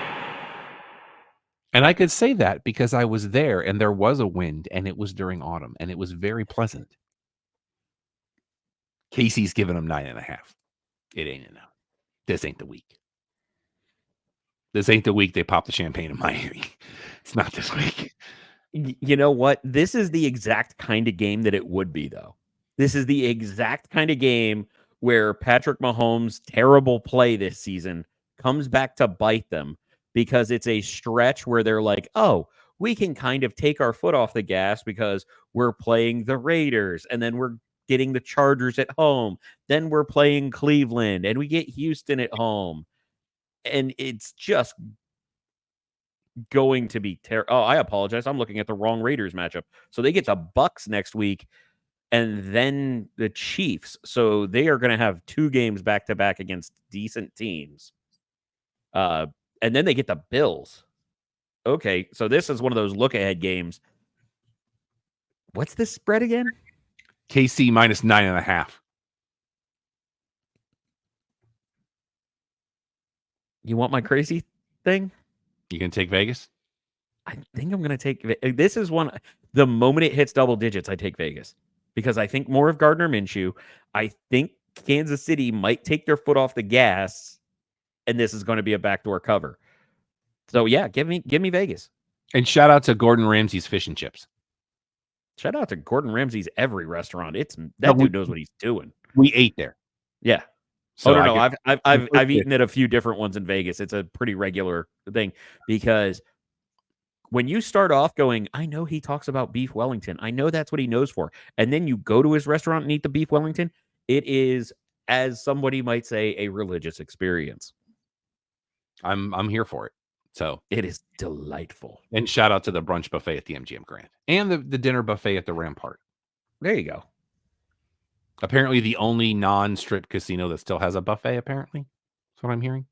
And I could say that because I was there and there was a wind and it was during autumn and it was very pleasant. Casey's giving them 9.5. It ain't enough. This ain't the week. This ain't the week they pop the champagne in Miami. It's not this week. You know what? This is the exact kind of game that it would be, though. This is the exact kind of game where Patrick Mahomes' terrible play this season comes back to bite them. Because it's a stretch where they're like, oh, we can kind of take our foot off the gas because we're playing the Raiders and then we're getting the Chargers at home. Then we're playing Cleveland and we get Houston at home. And it's just going to be terrible. Oh, I apologize. I'm looking at the wrong Raiders matchup. So they get the Bucks next week and then the Chiefs. So they are going to have 2 games back-to-back against decent teams. And then they get the Bills. Okay, so this is one of those look-ahead games. What's this spread again? KC minus 9.5. You want my crazy thing? You can take Vegas? I think I'm going to take... This is one... The moment it hits double digits, I take Vegas. Because I think more of Gardner Minshew. I think Kansas City might take their foot off the gas, and this is going to be a backdoor cover. So, yeah, give me Vegas. And shout out to Gordon Ramsay's Fish and Chips. Shout out to Gordon Ramsay's every restaurant. Dude knows what he's doing. We ate there. Yeah. So I've eaten at a few different ones in Vegas. It's a pretty regular thing because when you start off going, I know he talks about beef Wellington. I know that's what he knows for. And then you go to his restaurant and eat the beef Wellington. It is, as somebody might say, a religious experience. I'm here for it. So it is delightful. And shout out to the brunch buffet at the MGM Grand and the dinner buffet at the Rampart. There you go. Apparently the only non-strip casino that still has a buffet, apparently. That's what I'm hearing.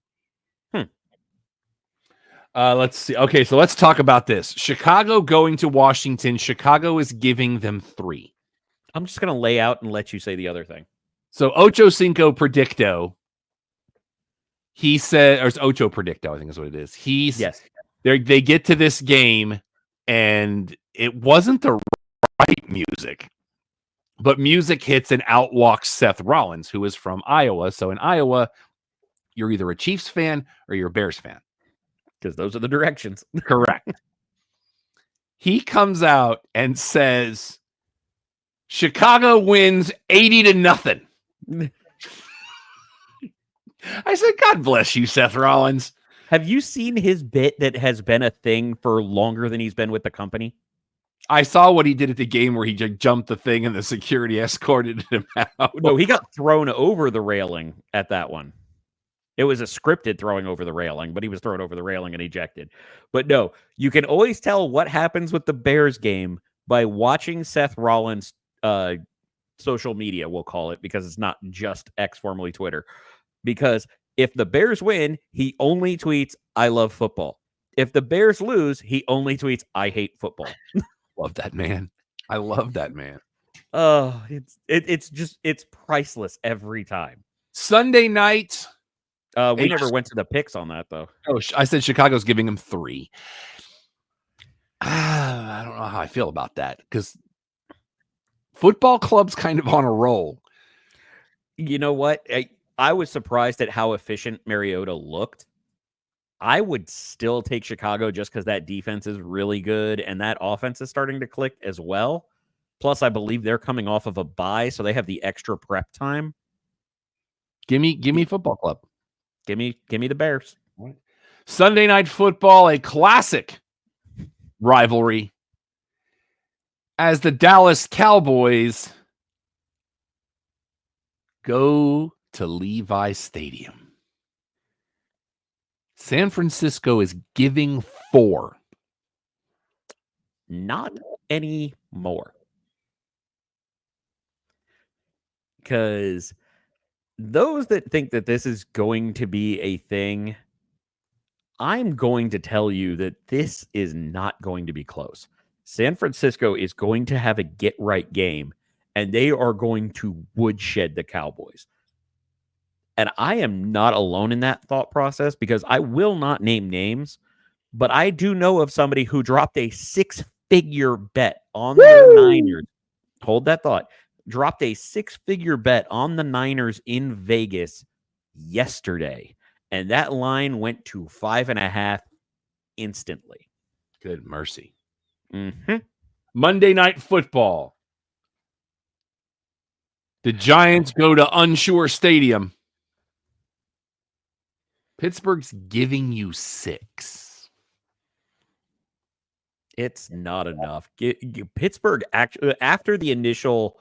Let's see. Okay, so let's talk about this. Chicago going to Washington. Chicago is giving them 3. I'm just going to lay out and let you say the other thing. So Ocho Cinco Predicto. He said, or it's Ocho Predicto, I think is what it is. Yes. They get to this game, and it wasn't the right music, but music hits and out walks Seth Rollins, who is from Iowa. So in Iowa, you're either a Chiefs fan or you're a Bears fan. Because those are the directions. Correct. He comes out and says, Chicago wins 80-0. I said, God bless you, Seth Rollins. Have you seen his bit that has been a thing for longer than he's been with the company? I saw what he did at the game where he jumped the thing and the security escorted him out. No, he got thrown over the railing at that one. It was a scripted throwing over the railing, but he was thrown over the railing and ejected. But no, you can always tell what happens with the Bears game by watching Seth Rollins' social media, we'll call it, because it's not just X, formerly Twitter. Because if the Bears win, he only tweets, I love football. If the Bears lose, he only tweets, I hate football. Love that man. I love that man. Oh, it's priceless every time. Sunday night. We never went to the picks on that, though. Oh, I said Chicago's giving him 3. I don't know how I feel about that because football club's kind of on a roll. You know what? I was surprised at how efficient Mariota looked. I would still take Chicago just because that defense is really good and that offense is starting to click as well. Plus, I believe they're coming off of a bye, so they have the extra prep time. Give me football club. Give me the Bears. Sunday Night Football, a classic rivalry as the Dallas Cowboys go to Levi Stadium. San Francisco is giving 4. Not anymore. Because those that think that this is going to be a thing, I'm going to tell you that this is not going to be close. San Francisco is going to have a get-right game, and they are going to woodshed the Cowboys. And I am not alone in that thought process because I will not name names, but I do know of somebody who dropped a 6-figure bet on the Niners. Hold that thought. Dropped a 6-figure bet on the Niners in Vegas yesterday, and that line went to 5.5 instantly. Good mercy. Mm-hmm. Monday Night Football. The Giants go to Unsure Stadium. Pittsburgh's giving you 6. It's not enough. Pittsburgh, actually, after the initial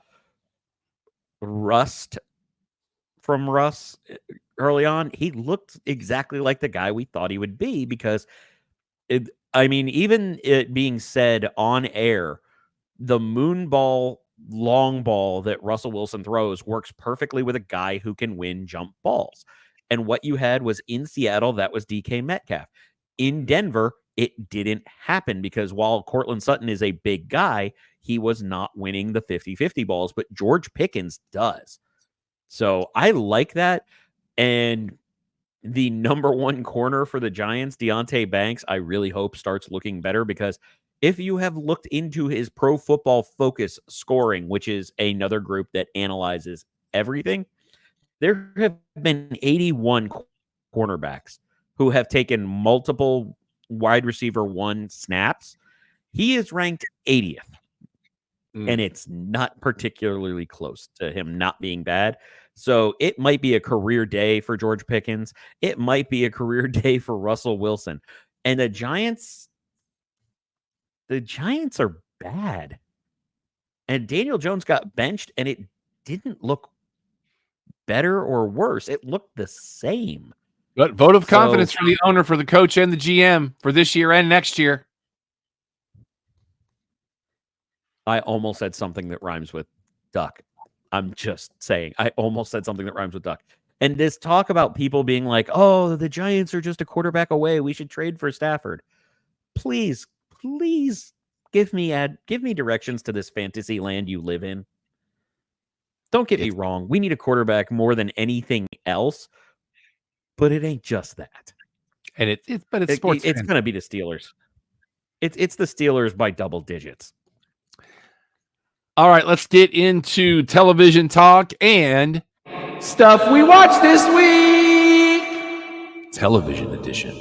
rust from Russ early on, he looked exactly like the guy we thought he would be because, even it being said on air, the moon ball, long ball that Russell Wilson throws works perfectly with a guy who can win jump balls. And what you had was in Seattle, that was DK Metcalf. In Denver, it didn't happen because while Cortland Sutton is a big guy, he was not winning the 50-50 balls, but George Pickens does. So I like that. And the number 1 corner for the Giants, Deonte Banks, I really hope starts looking better because if you have looked into his Pro Football Focus scoring, which is another group that analyzes everything, there have been 81 cornerbacks who have taken multiple wide receiver 1 snaps. He is ranked 80th. And it's not particularly close to him not being bad. So it might be a career day for George Pickens. It might be a career day for Russell Wilson. And the Giants are bad. And Daniel Jones got benched, and it didn't look better or worse. It looked the same. But vote of confidence from the owner, for the coach, and the GM for this year and next year. I almost said something that rhymes with duck. I'm just saying. I almost said something that rhymes with duck. And this talk about people being like, oh, the Giants are just a quarterback away. We should trade for Stafford. Please give me directions to this fantasy land you live in. Don't get me wrong. We need a quarterback more than anything else, but it ain't just that. And it's sports. It's going to be the Steelers. It's the Steelers by double digits. All right, let's get into television talk and stuff we watched this week. Television edition.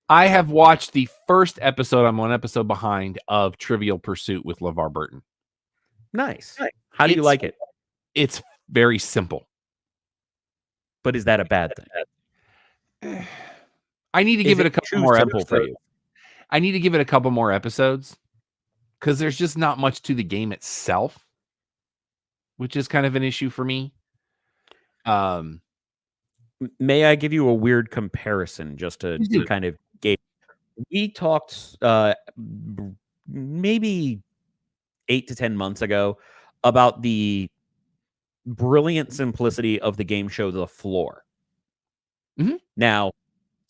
I have watched the first episode. I'm one episode behind of Trivial Pursuit with LeVar Burton. Nice. How do you like it? It's very simple. But is that a bad thing? I need to give it a couple more episodes. I need to give it a couple more episodes because there's just not much to the game itself, which is kind of an issue for me. May I give you a weird comparison just to kind of gauge? We talked maybe 8 to 10 months ago about the brilliant simplicity of the game show The Floor. Mm-hmm. Now,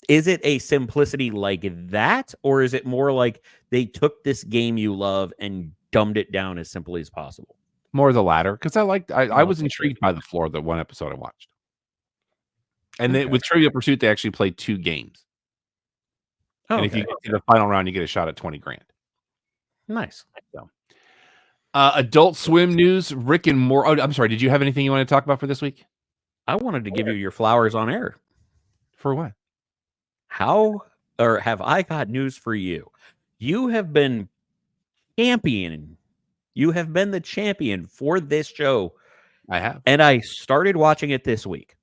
is it a simplicity like that, or is it more like they took this game you love and dumbed it down as simply as possible? More the latter, because I was intrigued by The Floor, the one episode I watched. And then with Trivial Pursuit, they actually played 2 games. Oh, and if you get to the final round, you get a shot at $20,000. Nice. So, Adult Swim news, Rick and Morty. Oh, I'm sorry. Did you have anything you want to talk about for this week? I wanted to give you your flowers on air. For what? Have I got news for you? You have been championing. You have been the champion for this show. I have. And I started watching it this week.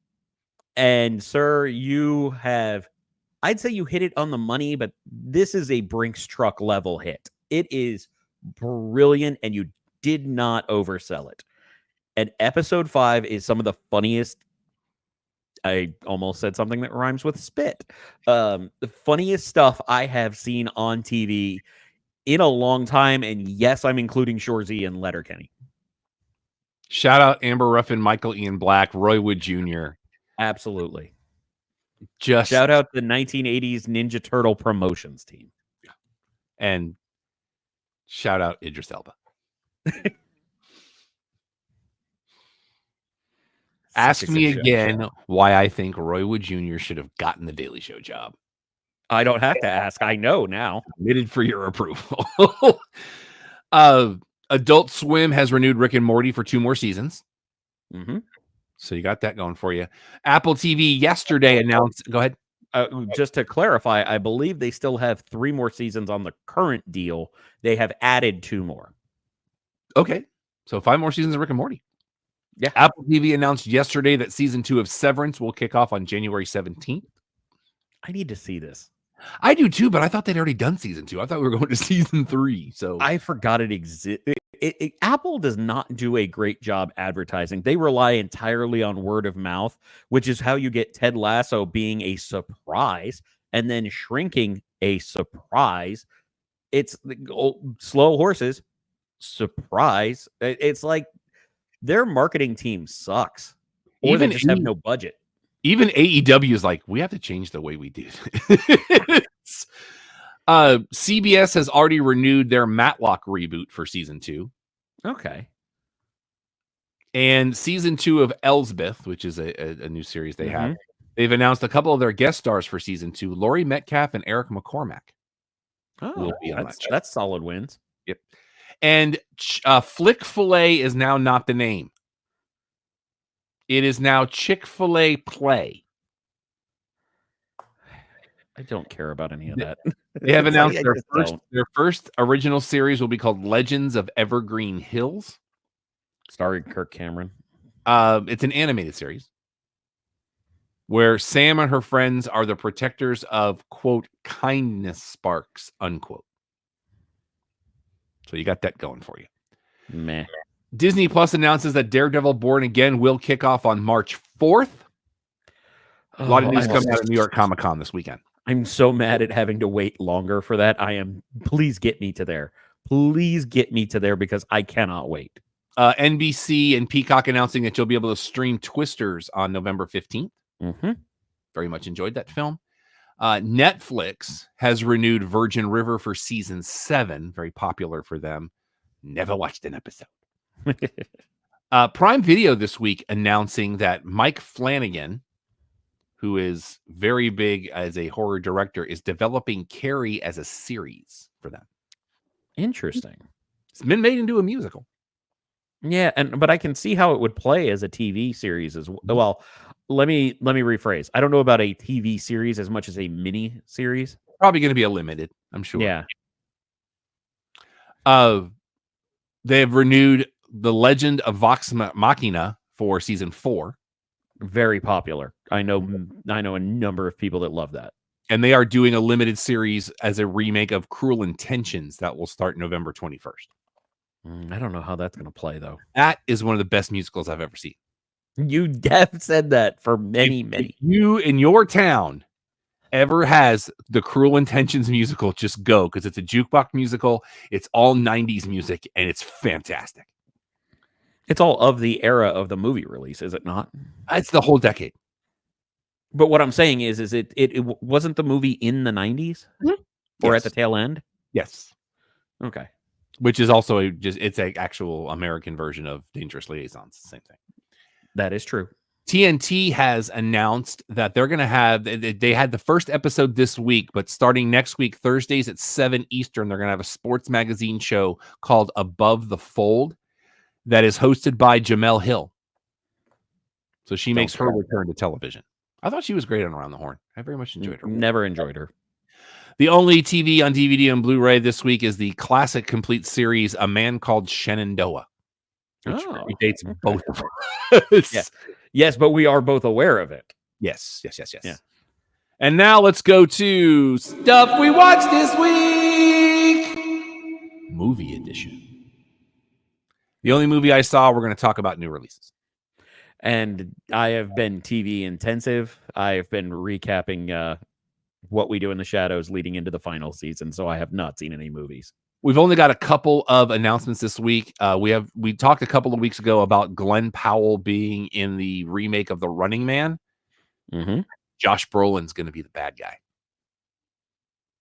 And, sir, I'd say you hit it on the money, but this is a Brinks truck level hit. It is brilliant, and you did not oversell it. And episode 5 is some of the funniest. I almost said something that rhymes with spit. The funniest stuff I have seen on TV in a long time. And yes, I'm including Shorzy and Letterkenny. Shout out Amber Ruffin, Michael Ian Black, Roy Wood Jr. Absolutely. Just shout out the 1980s Ninja Turtle promotions team. And shout out Idris Elba. Ask me again why I think Roy Wood Jr. should have gotten the Daily Show job. I don't have to ask. I know now. Committed for your approval. Adult Swim has renewed Rick and Morty for 2 more seasons. Mm-hmm. So you got that going for you. Apple TV yesterday announced. Go ahead. Just to clarify, I believe they still have 3 more seasons on the current deal. They have added 2 more. Okay. So 5 more seasons of Rick and Morty. Yeah. Apple TV announced yesterday that season 2 of Severance will kick off on January 17th. I need to see this. I do too, but I thought they'd already done season 2. I thought we were going to season 3. So I forgot it existed. Apple does not do a great job advertising. They rely entirely on word of mouth, which is how you get Ted Lasso being a surprise and then shrinking a surprise. It's slow horses. Surprise. It's like their marketing team sucks, or they just have no budget. Even AEW is like, we have to change the way we do this. CBS has already renewed their Matlock reboot for season 2. Okay. And season 2 of Elsbeth, which is a new series they have, they've announced a couple of their guest stars for season 2, Laurie Metcalf and Eric McCormack. Oh, that's solid wins. Yep. And Flick-Fil-A is now not the name. It is now Chick-fil-A Play. I don't care about any of that. They have announced their first original series will be called Legends of Evergreen Hills. Starring Kirk Cameron. It's an animated series where Sam and her friends are the protectors of, quote, kindness sparks, unquote. So you got that going for you. Meh. Disney Plus announces that Daredevil Born Again will kick off on March 4th. A lot of news coming out of New York Comic Con this weekend. I'm so mad at having to wait longer for that. Please get me to there. Please get me to there because I cannot wait. NBC and Peacock announcing that you'll be able to stream Twisters on November 15th. Mm-hmm. Very much enjoyed that film. Netflix has renewed Virgin River for season 7. Very popular for them. Never watched an episode. Prime Video this week announcing that Mike Flanagan, who is very big as a horror director, is developing Carrie as a series for them. Interesting. It's been made into a musical. Yeah, but I can see how it would play as a TV series as well. Let me rephrase. I don't know about a TV series as much as a mini series. Probably going to be a limited, I'm sure. Yeah. They have renewed The Legend of Vox Machina for season 4. Very popular. I know a number of people that love that. And they are doing a limited series as a remake of Cruel Intentions that will start November 21st. I don't know how that's going to play, though. That is one of the best musicals I've ever seen. You have said that for many. If you in your town ever has the Cruel Intentions musical, just go, because it's a jukebox musical. It's all 90s music, and it's fantastic. It's all of the era of the movie release, is it not? It's the whole decade. But what I'm saying is it wasn't the movie in the 90s? Or at the tail end? Yes. Okay. Which is also it's an actual American version of Dangerous Liaisons. Same thing. That is true. TNT has announced that they're going to have, they had the first episode this week, but starting next week, Thursdays at 7 Eastern, they're going to have a sports magazine show called Above the Fold that is hosted by Jamel Hill. So she makes her return to television. I thought she was great on Around the Horn. I very much enjoyed her. Never enjoyed her. The only TV on DVD and Blu-ray this week is the classic complete series, A Man Called Shenandoah, which predates both of us. Yes, but we are both aware of it. Yes. Yeah. And now let's go to Stuff We Watched This Week! Movie edition. The only movie I saw, we're going to talk about new releases. And I have been TV intensive. I have been recapping What We Do in the Shadows leading into the final season, so I have not seen any movies. We've only got a couple of announcements this week. We talked a couple of weeks ago about Glenn Powell being in the remake of The Running Man. Mm-hmm. Josh Brolin's going to be the bad guy.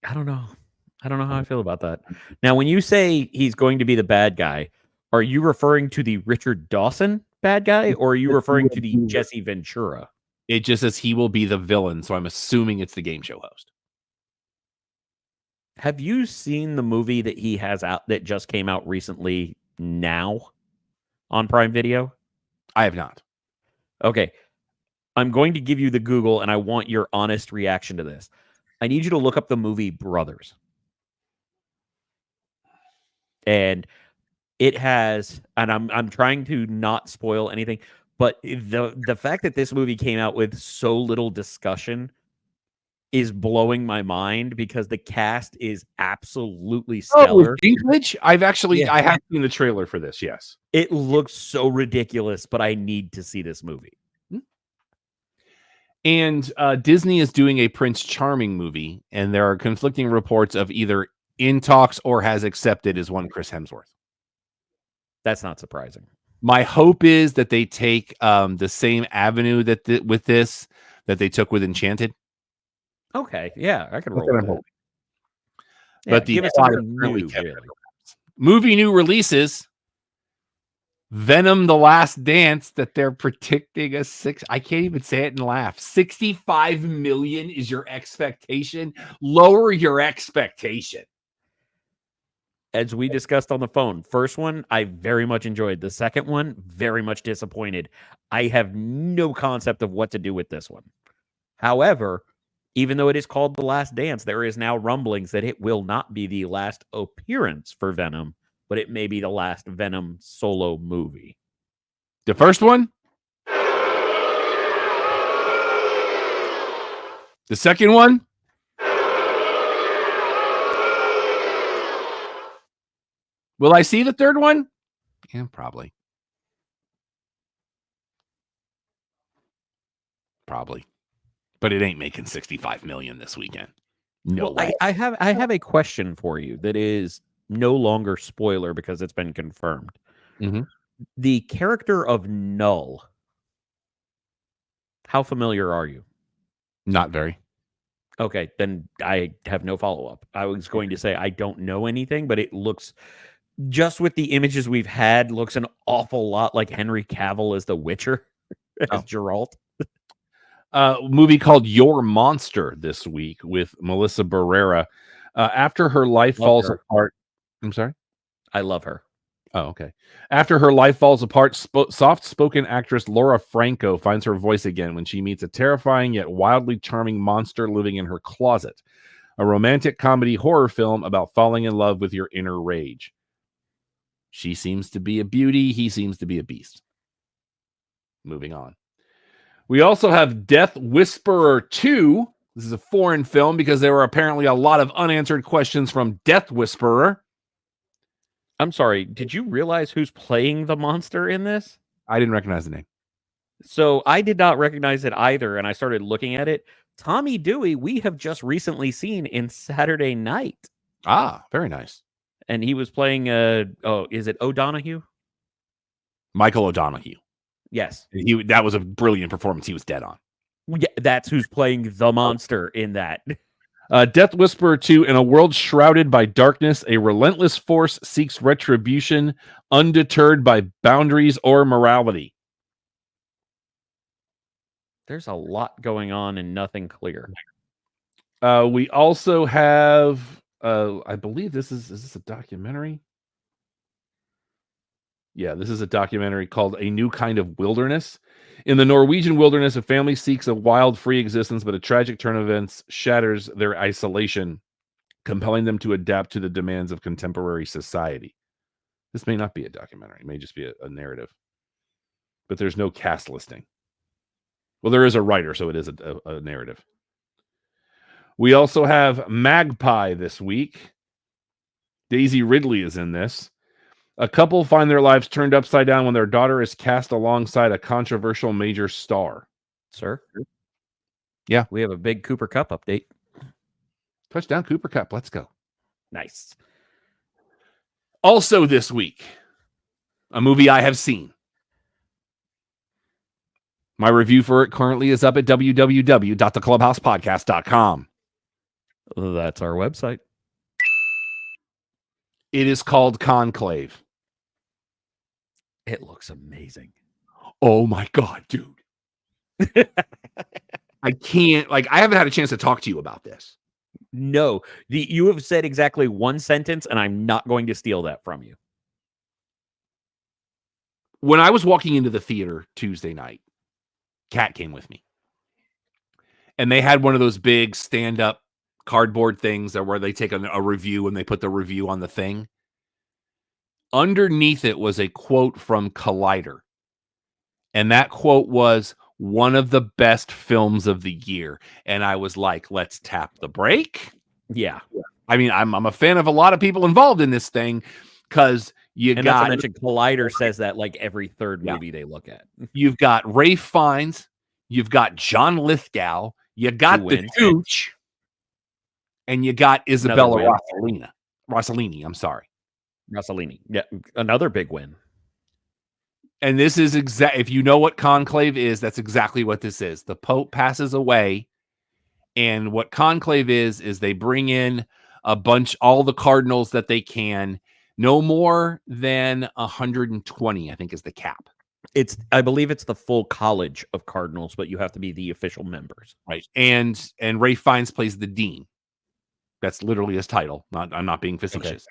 I don't know how I feel about that. Now, when you say he's going to be the bad guy, are you referring to the Richard Dawson bad guy, or are you referring to the Jesse Ventura? It just says he will be the villain, so I'm assuming it's the game show host. Have you seen the movie that he has out that just came out recently now on Prime Video? I have not. Okay. I'm going to give you the Google, and I want your honest reaction to this. I need you to look up the movie Brothers. And it has, and I'm trying to not spoil anything, but the fact that this movie came out with so little discussion is blowing my mind because the cast is absolutely stellar. Dinklage? I have seen the trailer for this, yes. It looks so ridiculous, but I need to see this movie. And Disney is doing a Prince Charming movie, and there are conflicting reports of either in talks or has accepted as one Chris Hemsworth. That's not surprising. My hope is that they take the same avenue with this that they took with Enchanted. Okay, yeah, I can roll with that. But give us something new. Movie new releases. Venom: The Last Dance that they're predicting I can't even say it and laugh. 65 million is your expectation. Lower your expectation. As we discussed on the phone, first one I very much enjoyed. The second one, very much disappointed. I have no concept of what to do with this one. However, even though it is called The Last Dance, there is now rumblings that it will not be the last appearance for Venom, but it may be the last Venom solo movie. The first one? The second one? Will I see the third one? Yeah, probably. But it ain't making 65 million this weekend. No way. I have a question for you that is no longer spoiler because it's been confirmed. Mm-hmm. The character of Null. How familiar are you? Not very. Okay, then I have no follow-up. I was going to say I don't know anything, but it looks, just with the images we've had, looks an awful lot like Henry Cavill as the Witcher, as Geralt. Movie called Your Monster this week with Melissa Barrera. After her life falls apart. I'm sorry? I love her. Oh, okay. After her life falls apart, soft-spoken actress Laura Franco finds her voice again when she meets a terrifying yet wildly charming monster living in her closet. A romantic comedy horror film about falling in love with your inner rage. She seems to be a beauty. He seems to be a beast. Moving on. We also have Death Whisperer 2. This is a foreign film because there were apparently a lot of unanswered questions from Death Whisperer. I'm sorry, did you realize who's playing the monster in this? I didn't recognize the name. So I did not recognize it either, and I started looking at it. Tommy Dewey, we have just recently seen in Saturday Night. Ah, very nice. And he was playing, is it O'Donoghue? Michael O'Donoghue. Yes. That was a brilliant performance. He was dead on. Yeah, that's who's playing the monster in that. Death Whisperer 2, in a world shrouded by darkness, a relentless force seeks retribution, undeterred by boundaries or morality. There's a lot going on and nothing clear. We also have, I believe is this a documentary? Yeah, this is a documentary called A New Kind of Wilderness. In the Norwegian wilderness, a family seeks a wild, free existence, but a tragic turn of events shatters their isolation, compelling them to adapt to the demands of contemporary society. This may not be a documentary. It may just be a narrative. But there's no cast listing. Well, there is a writer, so it is a narrative. We also have Magpie this week. Daisy Ridley is in this. A couple find their lives turned upside down when their daughter is cast alongside a controversial major star. Sir? Yeah. We have a big Cooper Cup update. Touchdown Cooper Cup. Let's go. Nice. Also this week, a movie I have seen. My review for it currently is up at www.theclubhousepodcast.com. That's our website. It is called Conclave. It looks amazing. Oh my God, dude. I can't, I haven't had a chance to talk to you about this. No, you have said exactly one sentence, and I'm not going to steal that from you. When I was walking into the theater Tuesday night, Kat came with me. And they had one of those big stand-up cardboard things where they take a review and they put the review on the thing. Underneath it was a quote from Collider. And that quote was, one of the best films of the year. And I was like, let's tap the brake. Yeah. I mean, I'm a fan of a lot of people involved in this thing because not to mention Collider says that like every third movie they look at. You've got Ralph Fiennes, you've got John Lithgow, you got the Tooch, and you got Isabella Rossellini. I'm sorry. Rossellini. Yeah, another big win. And this is if you know what Conclave is, that's exactly what this is. The Pope passes away, and what Conclave is they bring in all the cardinals that they can, no more than 120, I think is the cap. I believe it's the full college of cardinals, but you have to be the official members. Right. And Ralph Fiennes plays the dean. That's literally his title. I'm not being facetious. Okay.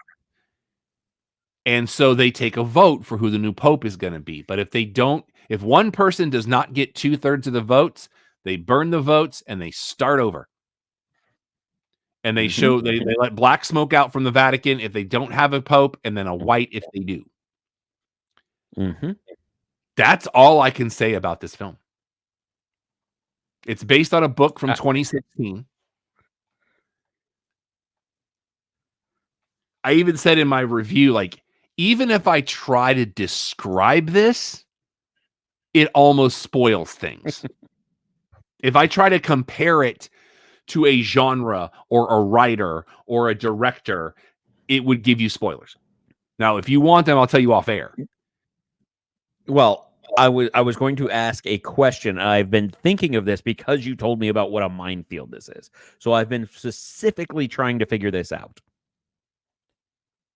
And so they take a vote for who the new pope is going to be. But if one person does not get 2/3 of the votes, they burn the votes and they start over. And they they let black smoke out from the Vatican if they don't have a pope, and then a white if they do. Mm-hmm. That's all I can say about this film. It's based on a book from 2016. I even said in my review, even if I try to describe this, it almost spoils things. If I try to compare it to a genre or a writer or a director, it would give you spoilers. Now, if you want them, I'll tell you off air. Well, I was going to ask a question. I've been thinking of this because you told me about what a minefield this is. So I've been specifically trying to figure this out.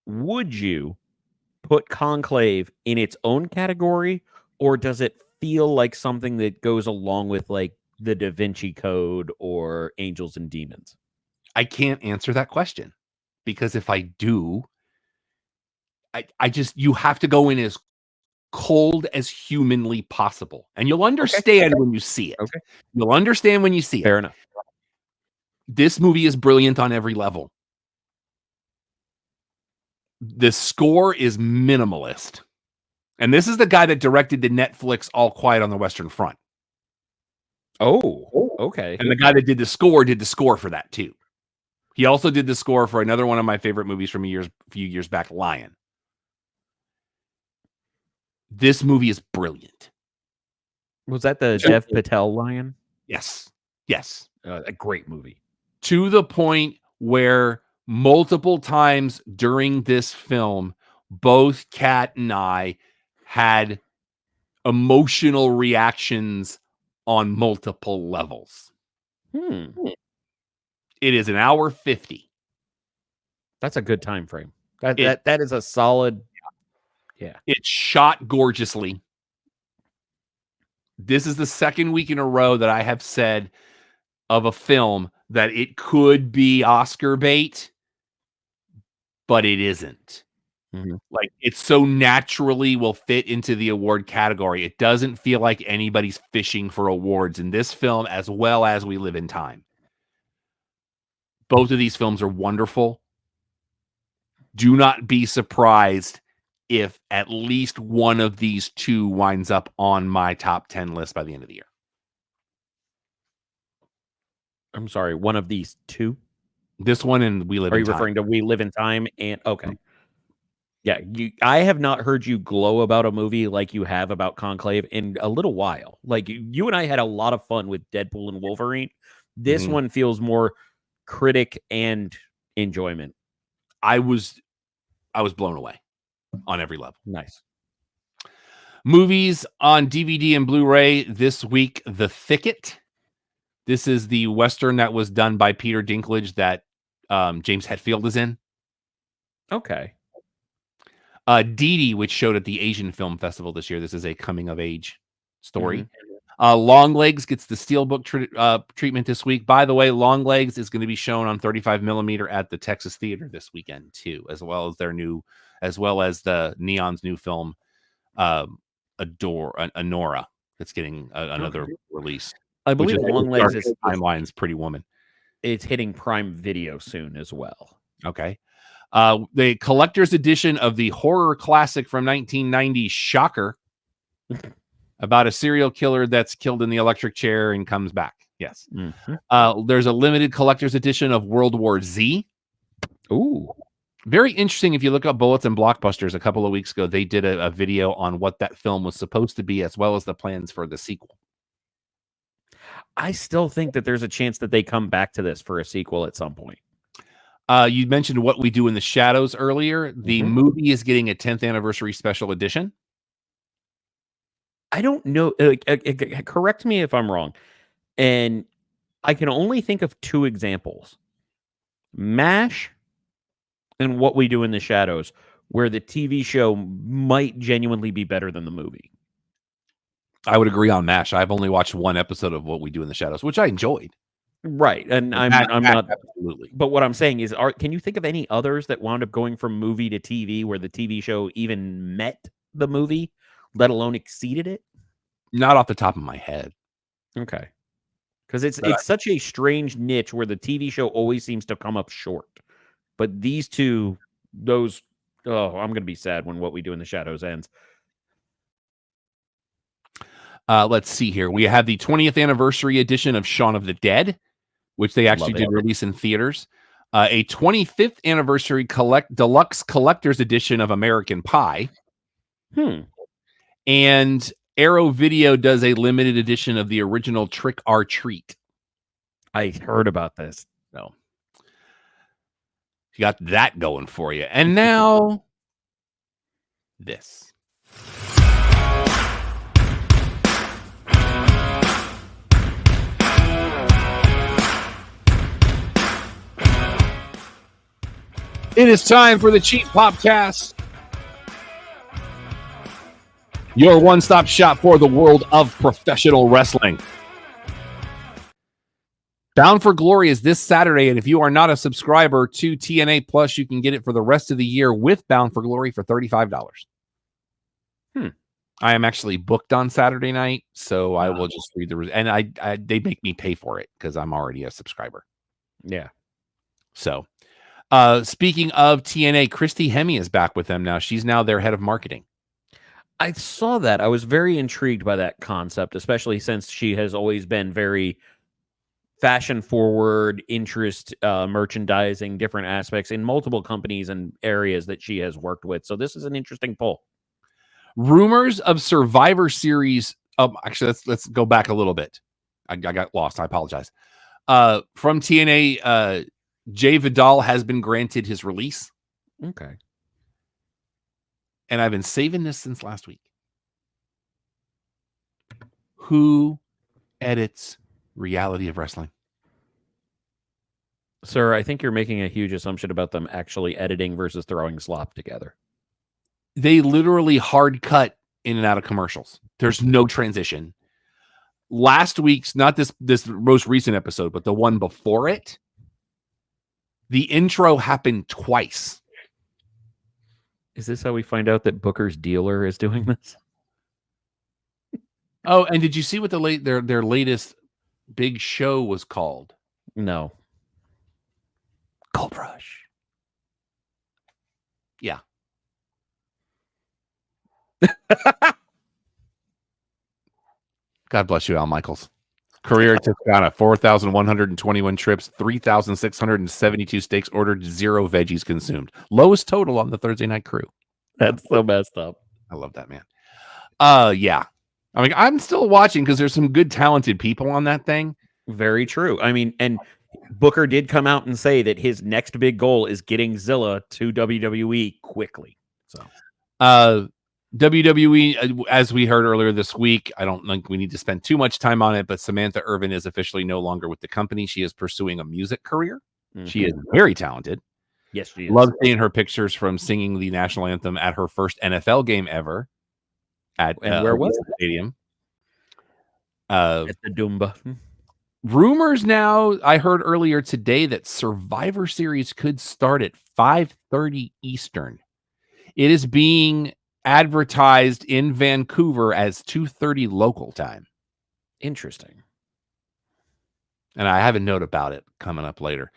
Would you put Conclave in its own category, or does it feel like something that goes along with The Da Vinci Code or Angels and Demons? I can't answer that question because if I do, I just, you have to go in as cold as humanly possible. And you'll understand when you see it. Okay. You'll understand when you see it. Fair enough. This movie is brilliant on every level. The score is minimalist. And this is the guy that directed the Netflix All Quiet on the Western Front. Oh, okay. And the guy that did the score for that too. He also did the score for another one of my favorite movies from a few years back, Lion. This movie is brilliant. Was that the Dev Patel Lion? Yes. A great movie. To the point where multiple times during this film, both Kat and I had emotional reactions on multiple levels. It is an hour 50. That's a good time frame. That is a solid. Yeah. It's shot gorgeously. This is the second week in a row that I have said of a film that it could be Oscar bait, but it isn't. Like, it so naturally will fit into the award category. It doesn't feel like anybody's fishing for awards in this film, as well as We Live in Time. Both of these films are wonderful. Do not be surprised if at least one of these two winds up on my top 10 list by the end of the year. I'm sorry, one of these two? This one and We Live in Time. Are you referring to We Live in Time? And okay. Yeah, I have not heard you glow about a movie like you have about Conclave in a little while. Like, you and I had a lot of fun with Deadpool and Wolverine. This one feels more critic and enjoyment. I was blown away on every level. Nice. Movies on DVD and Blu-ray this week, The Thicket. This is the Western that was done by Peter Dinklage that James Hetfield is in. Okay. Dee Dee, which showed at the Asian Film Festival this year. This is a coming-of-age story. Longlegs gets the Steelbook treatment this week. By the way, Longlegs is going to be shown on 35 millimeter at the Texas Theater this weekend too, as well as the Neon's new film, Anora, that's getting another release. I believe Longlegs is Timeline's Pretty Woman. It's hitting Prime Video soon as well. Okay. The collector's edition of the horror classic from 1990, Shocker, about a serial killer that's killed in the electric chair and comes back. Yes. There's a limited collector's edition of World War Z. Ooh. Very interesting. If you look up Bullets and Blockbusters a couple of weeks ago, they did a video on what that film was supposed to be, as well as the plans for the sequel. I still think that there's a chance that they come back to this for a sequel at some point. You mentioned What We Do in the Shadows earlier. The movie is getting a 10th anniversary special edition. I don't know. Correct me if I'm wrong. And I can only think of two examples. MASH and What We Do in the Shadows, where the TV show might genuinely be better than the movie. I would agree on MASH. I've only watched one episode of What We Do in the Shadows, which I enjoyed. Right. And I'm not absolutely. But what I'm saying is, can you think of any others that wound up going from movie to TV where the TV show even met the movie, let alone exceeded it? Not off the top of my head. Okay. Because it's such a strange niche where the TV show always seems to come up short. But these two, I'm going to be sad when What We Do in the Shadows ends. Let's see here. We have the 20th anniversary edition of Shaun of the Dead, which they actually did release in theaters. A 25th anniversary deluxe collector's edition of American Pie. And Arrow Video does a limited edition of the original Trick or Treat. I heard about this. So you got that going for you. And now this. It is time for the Cheap Popcast, your one-stop shop for the world of professional wrestling. Bound for Glory is this Saturday, and if you are not a subscriber to TNA Plus, you can get it for the rest of the year with Bound for Glory for $35. I am actually booked on Saturday night, so I will just read and I they make me pay for it because I'm already a subscriber. Yeah. So, speaking of TNA, Christy Hemme is back with them now. She's now their head of marketing. I saw that. I was very intrigued by that concept, especially since she has always been very fashion forward, interest, merchandising, different aspects in multiple companies and areas that she has worked with. So this is an interesting pull. Rumors of Survivor Series. Actually, let's go back a little bit. I got lost. I apologize. From TNA, Jay Vidal has been granted his release. Okay. And I've been saving this since last week. Who edits Reality of Wrestling? Sir, I think you're making a huge assumption about them actually editing versus throwing slop together. They literally hard cut in and out of commercials. There's no transition. Last week's, not this most recent episode, but the one before it, the intro happened twice. Is this how we find out that Booker's dealer is doing this? Oh, and did you see what their latest big show was called? No. Gold Rush. Yeah. God bless you, Al Michaels. Career took down 4,121 trips, 3,672 steaks ordered, 0 veggies consumed. Lowest total on the Thursday Night Crew. That's so messed up. I love that, man. Yeah. I mean, I'm still watching because there's some good, talented people on that thing. Very true. I mean, and Booker did come out and say that his next big goal is getting Zilla to WWE quickly. So, WWE, as we heard earlier this week, I don't think we need to spend too much time on it, but Samantha Irvin is officially no longer with the company. She is pursuing a music career. Mm-hmm. She is very talented. Yes, she is. Love seeing her pictures from singing the national anthem at her first NFL game ever. At where was the stadium? At the Dumba. Rumors now, I heard earlier today that Survivor Series could start at 5:30 Eastern. It is being advertised in Vancouver as 2:30 local time. Interesting. And I have a note about it coming up later.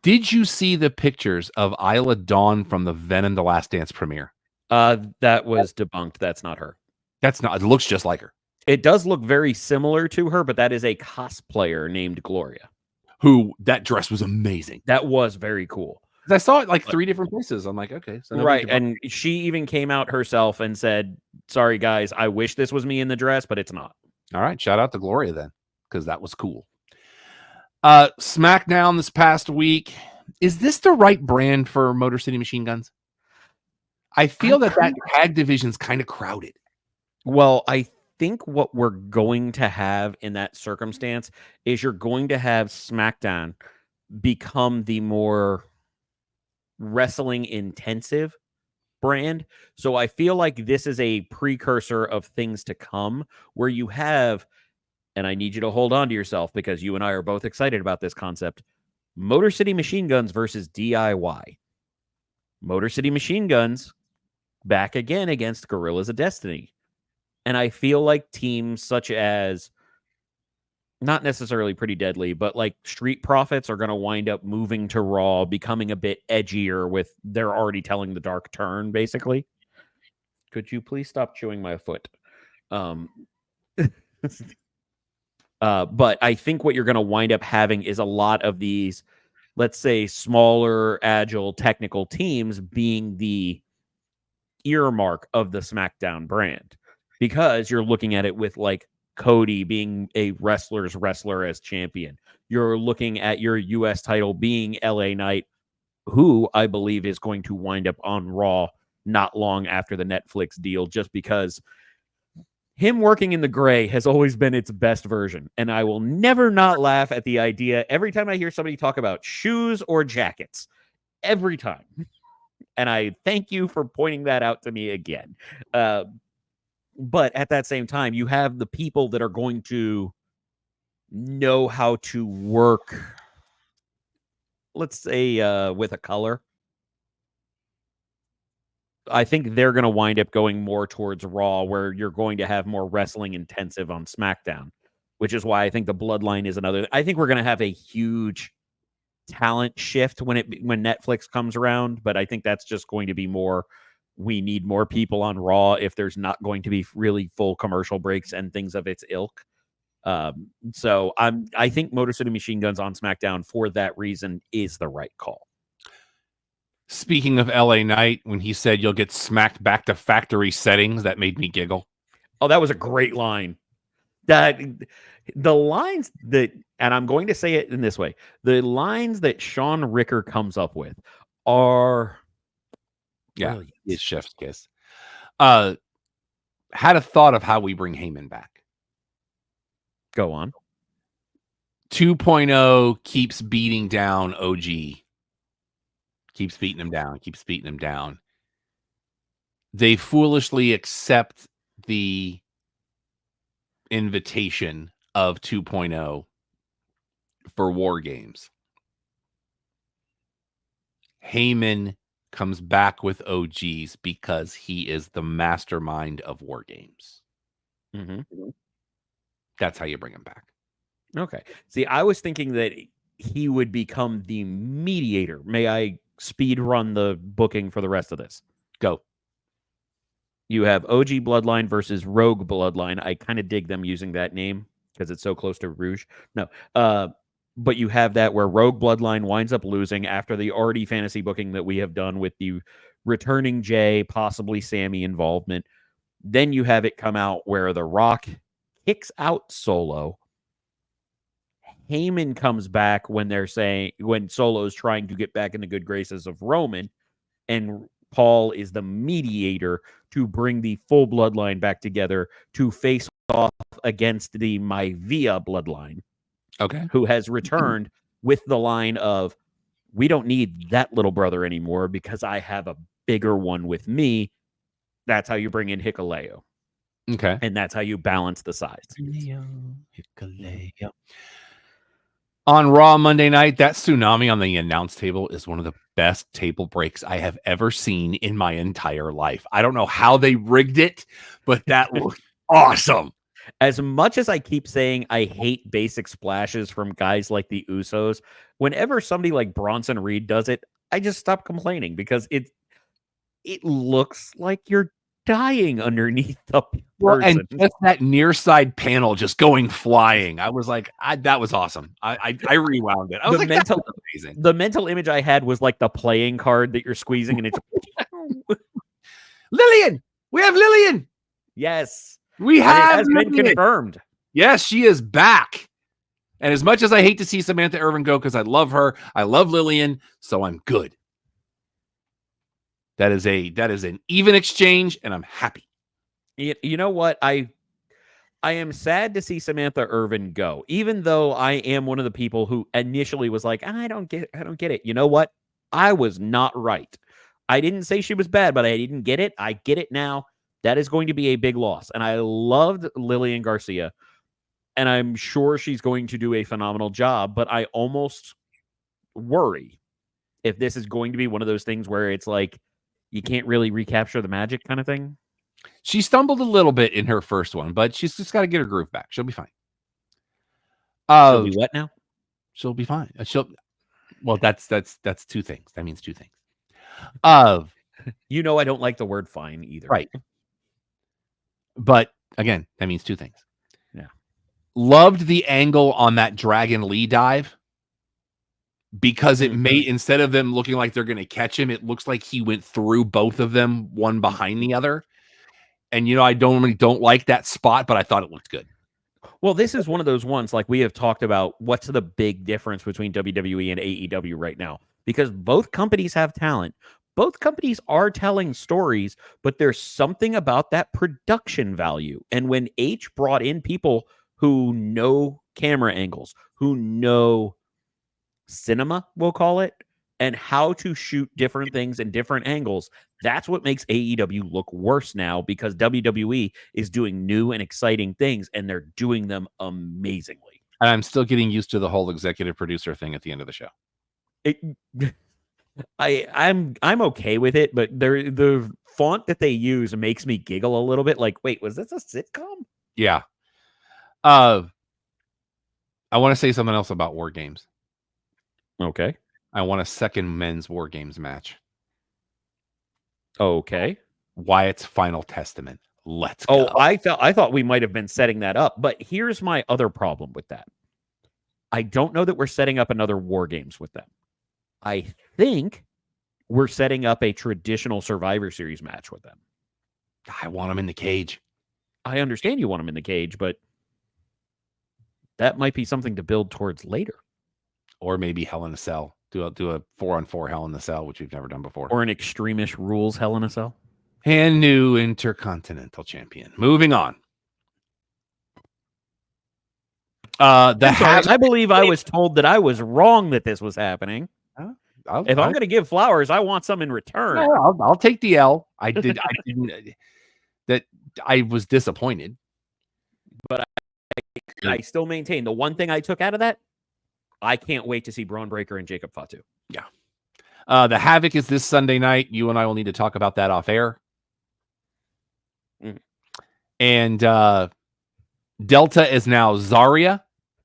Did you see the pictures of Isla Dawn from the Venom The Last Dance premiere? That was debunked. That's not her. That's not. It looks just like her. It does look very similar to her, but that is a cosplayer named Gloria. Who, that dress was amazing. That was very cool. I saw it like 3 different places. I'm like, okay. So right. And she even came out herself and said, sorry, guys, I wish this was me in the dress, but it's not. All right. Shout out to Gloria then, because that was cool. SmackDown this past week. Is this the right brand for Motor City Machine Guns? I feel that tag division's kind of crowded. Well, I think what we're going to have in that circumstance is you're going to have SmackDown become the more wrestling intensive brand. So I feel like this is a precursor of things to come where you have, and I need you to hold on to yourself because you and I are both excited about this concept, Motor City Machine Guns versus DIY. Motor City Machine Guns back again against Guerrillas of Destiny. And I feel like teams such as, not necessarily Pretty Deadly, but like Street Profits are going to wind up moving to Raw, becoming a bit edgier with they're already telling the dark turn, basically. Could you please stop chewing my foot? But I think what you're going to wind up having is a lot of these, let's say, smaller, agile, technical teams being the earmark of the SmackDown brand. Because you're looking at it with like Cody being a wrestler's wrestler as champion. You're looking at your U.S. title being LA Knight, who I believe is going to wind up on Raw not long after the Netflix deal, just because him working in the gray has always been its best version. And I will never not laugh at the idea every time I hear somebody talk about shoes or jackets. Every time. And I thank you for pointing that out to me again. But at that same time, you have the people that are going to know how to work, let's say, with a color. I think they're going to wind up going more towards Raw, where you're going to have more wrestling intensive on SmackDown, which is why I think the Bloodline is another. I think we're going to have a huge talent shift when Netflix comes around, but I think that's just going to be more. We need more people on Raw if there's not going to be really full commercial breaks and things of its ilk. So I think Motor City Machine Guns on SmackDown for that reason is the right call. Speaking of LA Knight, when he said you'll get smacked back to factory settings, that made me giggle. Oh, that was a great line. That the lines that, and I'm going to say it in this way, the lines that Sean Ricker comes up with are brilliant. It's chef's kiss. Had a thought of how we bring Heyman back. Go on. 2.0 keeps beating down OG. Keeps beating him down. They foolishly accept the invitation of 2.0 for War Games. Heyman comes back with OGs because he is the mastermind of War Games. Mm-hmm. That's how you bring him back. Okay. See, I was thinking that he would become the mediator. May I speed run the booking for the rest of this? Go. You have OG Bloodline versus Rogue Bloodline. I kind of dig them using that name because it's so close to Rouge. No. But you have that where Rogue Bloodline winds up losing after the already fantasy booking that we have done with the returning Jay, possibly Sammy involvement. Then you have it come out where The Rock kicks out Solo. Heyman comes back when Solo's trying to get back in the good graces of Roman, and Paul is the mediator to bring the full bloodline back together to face off against the Maivia bloodline. Okay. Who has returned with the line of, we don't need that little brother anymore because I have a bigger one with me. That's how you bring in Hikuleo. Okay. And that's how you balance the size. On Raw Monday night, that tsunami on the announce table is one of the best table breaks I have ever seen in my entire life. I don't know how they rigged it, but that looked awesome. As much as I keep saying I hate basic splashes from guys like the Usos, whenever somebody like Bronson Reed does it, I just stop complaining because it looks like you're dying underneath the person. Well, and just that near side panel just going flying. I was like, that was awesome. I rewound it. I was that was amazing. The mental image I had was like the playing card that you're squeezing and it's Lillian. We have Lillian. Yes. We have been confirmed. Yes, she is back. And as much as I hate to see Samantha Irvin go because I love her, I love Lillian, so I'm good. That is an even exchange, and I'm happy. You know what? I am sad to see Samantha Irvin go, even though I am one of the people who initially was like, I don't get it. You know what? I was not right. I didn't say she was bad, but I didn't get it. I get it now. That is going to be a big loss. And I loved Lillian Garcia, and I'm sure she's going to do a phenomenal job, but I almost worry if this is going to be one of those things where it's like you can't really recapture the magic kind of thing. She stumbled a little bit in her first one, but she's just got to get her groove back. She'll be fine. She'll be what now? She'll be fine. Well, that's two things. That means two things. You know, I don't like the word fine either. Right. But again, that means two things. Yeah. Loved the angle on that Dragon Lee dive because it made, instead of them looking like they're going to catch him, it looks like he went through both of them, one behind the other. And, I don't like that spot, but I thought it looked good. Well, this is one of those ones, like we have talked about, what's the big difference between WWE and AEW right now? Because both companies have talent. Both companies are telling stories, but there's something about that production value. And when H brought in people who know camera angles, who know cinema, we'll call it, and how to shoot different things in different angles, that's what makes AEW look worse now, because WWE is doing new and exciting things, and they're doing them amazingly. And I'm still getting used to the whole executive producer thing at the end of the show. I'm okay with it, but the font that they use makes me giggle a little bit. Like, wait, was this a sitcom? Yeah. I want to say something else about War Games. Okay. I want a second men's War Games match. Okay. Wyatt's Final Testament. Let's go. Oh, I thought we might have been setting that up, but here's my other problem with that. I don't know that we're setting up another War Games with them. I think we're setting up a traditional Survivor Series match with them. I want them in the cage. I understand you want them in the cage, but that might be something to build towards later. Or maybe Hell in a Cell. Do a 4-on-4 Hell in a Cell, which we've never done before. Or an Extremish Rules Hell in a Cell. And new Intercontinental Champion. Moving on. I believe I was told that I was wrong that this was happening. If I'm going to give flowers, I want some in return. I'll take the L. I was disappointed. But I still maintain the one thing I took out of that, I can't wait to see Braun Breaker and Jacob Fatu. Yeah. The Havoc is this Sunday night. You and I will need to talk about that off air. Mm. And Delta is now Zarya.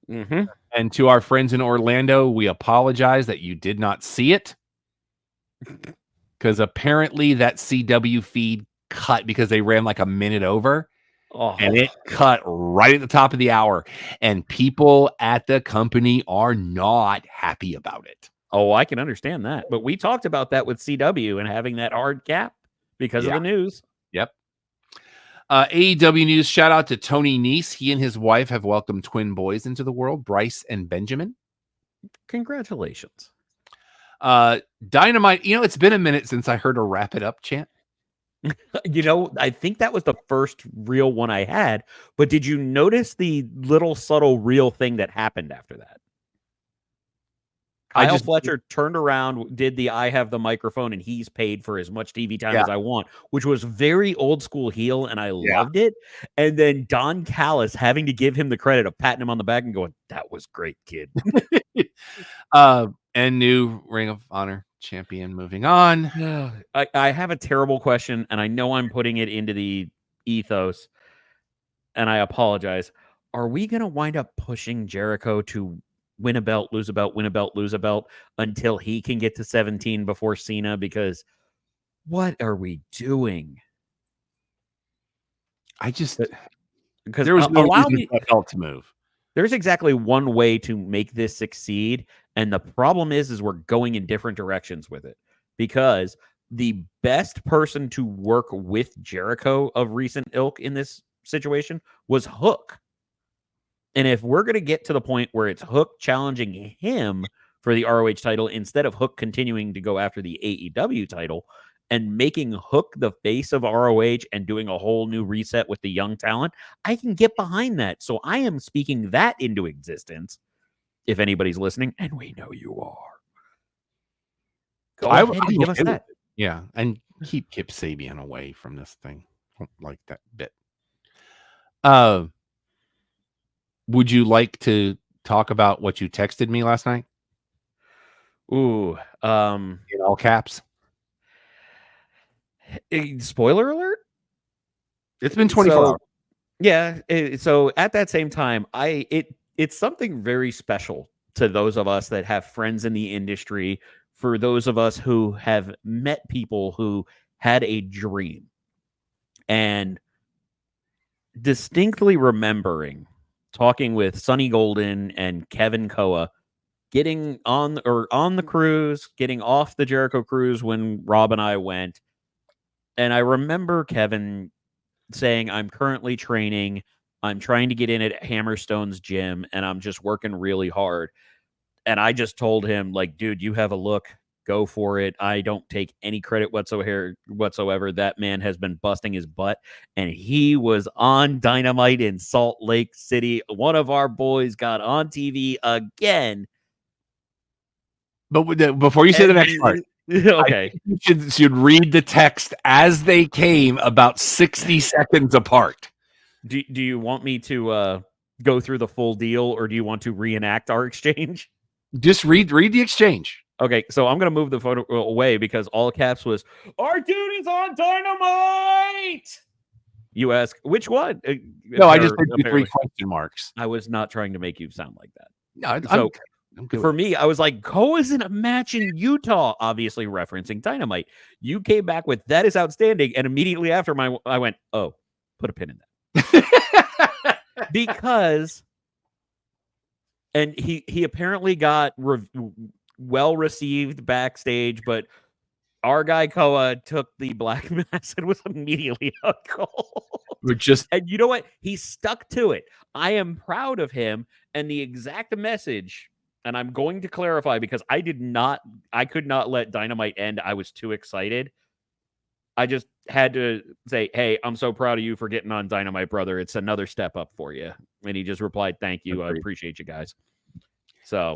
Mm-hmm. And to our friends in Orlando, we apologize that you did not see it. Because apparently that CW feed cut because they ran like a minute over. Oh. And it cut right at the top of the hour. And people at the company are not happy about it. Oh, I can understand that. But we talked about that with CW and having that hard cap because of the news. Yep. AEW news, shout out to Tony Nese. He and his wife have welcomed twin boys into the world, Bryce and Benjamin. Congratulations. Dynamite, it's been a minute since I heard a wrap it up chant. I think that was the first real one I had. But did you notice the little subtle real thing that happened after that? Kyle Fletcher turned around, did the I have the microphone and he's paid for as much TV time as I want, which was very old school heel, and I loved it. And then Don Callis having to give him the credit of patting him on the back and going, "That was great, kid." And new Ring of Honor champion moving on. I have a terrible question, and I know I'm putting it into the ethos, and I apologize. Are we going to wind up pushing Jericho to win a belt, lose a belt, win a belt, lose a belt until he can get to 17 before Cena? Because what are we doing? Because there was no reason for that belt to move. There's exactly one way to make this succeed, and the problem is we're going in different directions with it. Because the best person to work with Jericho of recent ilk in this situation was Hook. And if we're going to get to the point where it's Hook challenging him for the ROH title instead of Hook continuing to go after the AEW title and making Hook the face of ROH and doing a whole new reset with the young talent, I can get behind that. So I am speaking that into existence. If anybody's listening, and we know you are, go ahead and give us that. Yeah, and keep Kip Sabian away from this thing. I don't like that bit. Would you like to talk about what you texted me last night? Ooh, in all caps. Spoiler alert. It's been 24 hours. Yeah. So at that same time, it's something very special to those of us that have friends in the industry, for those of us who have met people who had a dream, and distinctly remembering talking with Sonny Golden and Kevin Koa, getting on the cruise, getting off the Jericho cruise when Rob and I went. And I remember Kevin saying, "I'm currently training. I'm trying to get in at Hammerstone's gym, and I'm just working really hard." And I just told him, like, "Dude, you have a look. Go for it. I don't take any credit whatsoever. That man has been busting his butt." And he was on Dynamite in Salt Lake City. One of our boys got on TV again. But before you say the next part, okay, you should read the text as they came, about 60 seconds apart. Do you want me to go through the full deal, or do you want to reenact our exchange? Just read the exchange. Okay, so I'm going to move the photo away because all caps was, "Our dude is on Dynamite!" You ask, which one? No, I just put 3 question marks. I was not trying to make you sound like that. No, I'm good. For me, I was like, Cole is in a match in Utah, obviously referencing Dynamite. You came back with, "That is outstanding." And immediately after I went, "Oh, put a pin in that." Because, and he apparently got well received backstage, but our guy Koa took the black mass and was immediately on Cole. And you know what? He stuck to it. I am proud of him. And the exact message, and I'm going to clarify because I could not let Dynamite end. I was too excited. I just had to say, "Hey, I'm so proud of you for getting on Dynamite, brother. It's another step up for you." And he just replied, "Thank you. I appreciate you guys." So,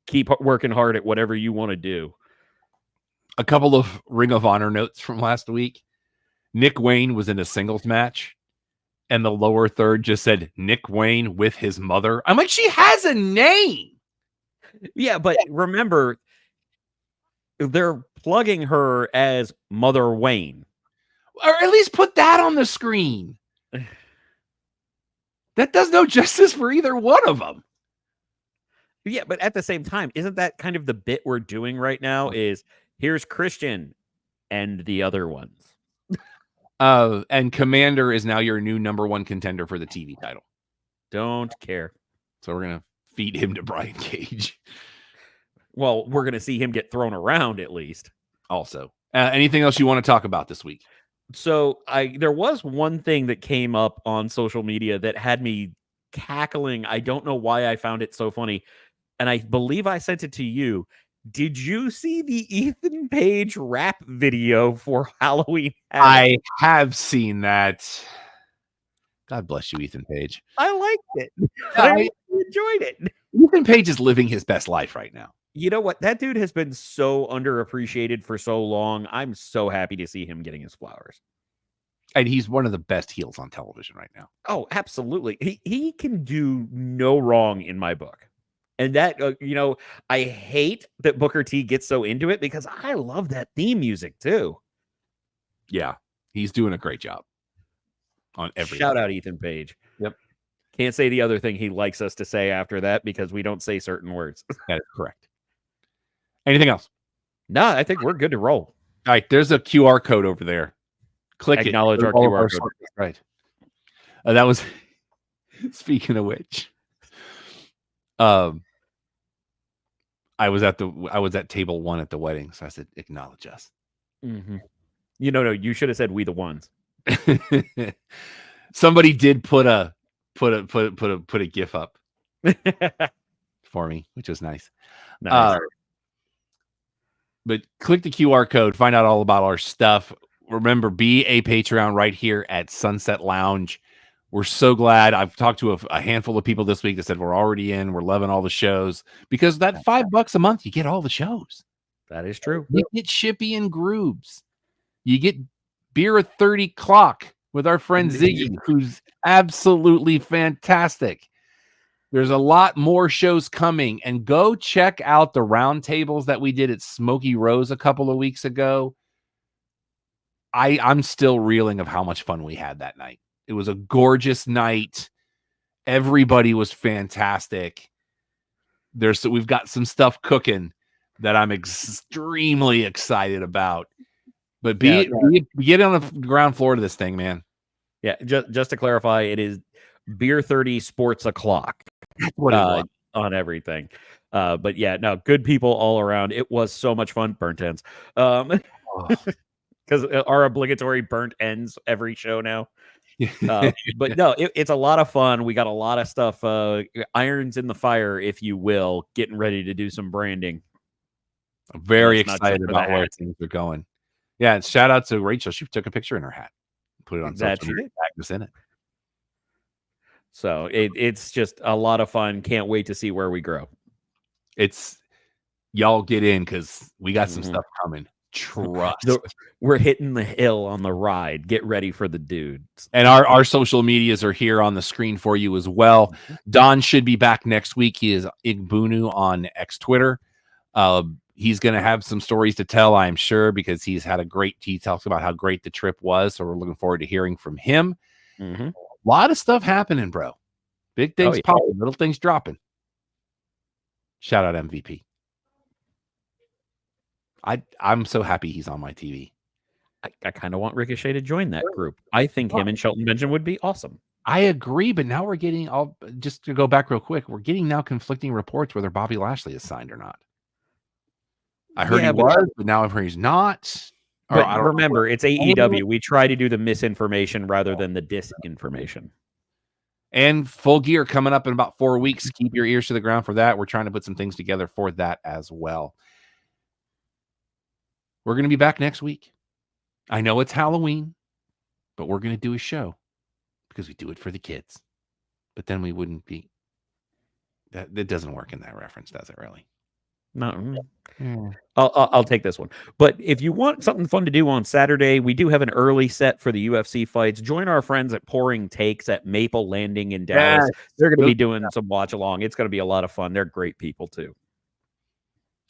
keep working hard at whatever you want to do. A couple of Ring of Honor notes from last week. Nick Wayne was in a singles match, and the lower third just said Nick Wayne with his mother. I'm like, she has a name. Yeah, but remember, they're plugging her as Mother Wayne. Or at least put that on the screen. That does no justice for either one of them. Yeah, but at the same time, isn't that kind of the bit we're doing right now? Is here's Christian and the other ones. And Commander is now your new #1 contender for the TV title. Don't care. So we're going to feed him to Brian Cage. Well, we're going to see him get thrown around at least. Also, anything else you want to talk about this week? So there was one thing that came up on social media that had me cackling. I don't know why I found it so funny. And I believe I sent it to you. Did you see the Ethan Page rap video for Halloween? I have seen that. God bless you, Ethan Page. I liked it. I enjoyed it. Ethan Page is living his best life right now. You know what? That dude has been so underappreciated for so long. I'm so happy to see him getting his flowers. And he's one of the best heels on television right now. Oh, absolutely. He can do no wrong in my book. And that, I hate that Booker T gets so into it because I love that theme music too. Yeah, he's doing a great job on everything. Shout out Ethan Page. Yep. Can't say the other thing he likes us to say after that because we don't say certain words. That is correct. Anything else? No, I think we're good to roll. All right, there's a QR code over there. Click Acknowledge our QR code. Right. That was, speaking of which, I was at table 1 at the wedding, so I said, "Acknowledge us." Mm-hmm. No, you should have said "we the ones." Somebody did put a GIF up for me, which was nice. Nice. But click the QR code, find out all about our stuff. Remember, be a Patreon right here at Sunset Lounge. We're so glad. I've talked to a handful of people this week that said we're already in. We're loving all the shows because that $5 a month, you get all the shows. That is true. You get Shippy and Grooves. You get Beer at 30 Clock with our friend Ziggy, who's absolutely fantastic. There's a lot more shows coming, and go check out the roundtables that we did at Smoky Rose a couple of weeks ago. I'm still reeling of how much fun we had that night. It was a gorgeous night. Everybody was fantastic. We've got some stuff cooking that I'm extremely excited about. But get on the ground floor to this thing, man. Yeah, just to clarify, it is Beer 30 Sports O'Clock. That's what it was. On everything. But yeah, no, good people all around. It was so much fun. Burnt ends. Because our obligatory burnt ends every show now. But no, it's a lot of fun. We got a lot of stuff, irons in the fire, if you will, getting ready to do some branding. I'm very excited about where things are going. Yeah, and shout out to Rachel. She took a picture in her hat, put it on social media, tagged us in it. So it's just a lot of fun. Can't wait to see where we grow. Y'all get in because we got some stuff coming. Trust. We're hitting the hill on the ride. Get ready for the dudes. And our social medias are here on the screen for you as well. Don should be back next week. He is Igbunu on X Twitter. He's going to have some stories to tell, I'm sure, because he talks about how great the trip was. So we're looking forward to hearing from him. Mm-hmm. A lot of stuff happening, bro. Big things popping, little things dropping. Shout out MVP. I'm so happy he's on my TV. I kind of want Ricochet to join that group. I think him and Shelton Benjamin would be awesome. I agree, but now we're getting just to go back real quick. We're getting now conflicting reports whether Bobby Lashley is signed or not. I heard he was, but now I've heard he's not. But remember, it's AEW. We try to do the misinformation rather than the disinformation. And Full Gear coming up in about 4 weeks. Keep your ears to the ground for that. We're trying to put some things together for that as well. We're going to be back next week. I know it's Halloween, but we're going to do a show because we do it for the kids. But then we wouldn't be. That doesn't work in that reference, does it really? No. I'll take this one. But if you want something fun to do on Saturday, we do have an early set for the UFC fights. Join our friends at Pouring Takes at Maple Landing in Dallas. Yes. They're going to be doing some watch along. It's going to be a lot of fun. They're great people too.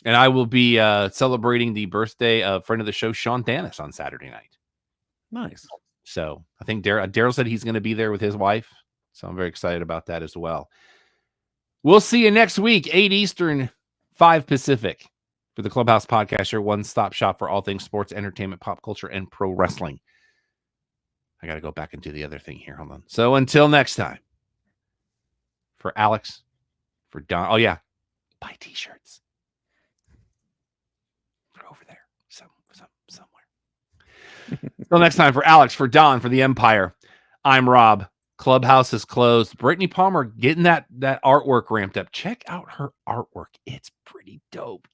And I will be celebrating the birthday of friend of the show, Sean Dennis, on Saturday night. Nice. So I think Daryl said he's going to be there with his wife. So I'm very excited about that as well. We'll see you next week, 8 Eastern, 5 Pacific, for the Clubhouse Podcast, your one-stop shop for all things sports, entertainment, pop culture, and pro wrestling. I got to go back and do the other thing here. Hold on. So until next time, for Alex, for Don. Oh, yeah. Buy T-shirts. They're over there somewhere. Until next time, for Alex, for Don, for the Empire, I'm Rob. Clubhouse is closed. Brittany Palmer getting that artwork ramped up. Check out her artwork. It's pretty dope.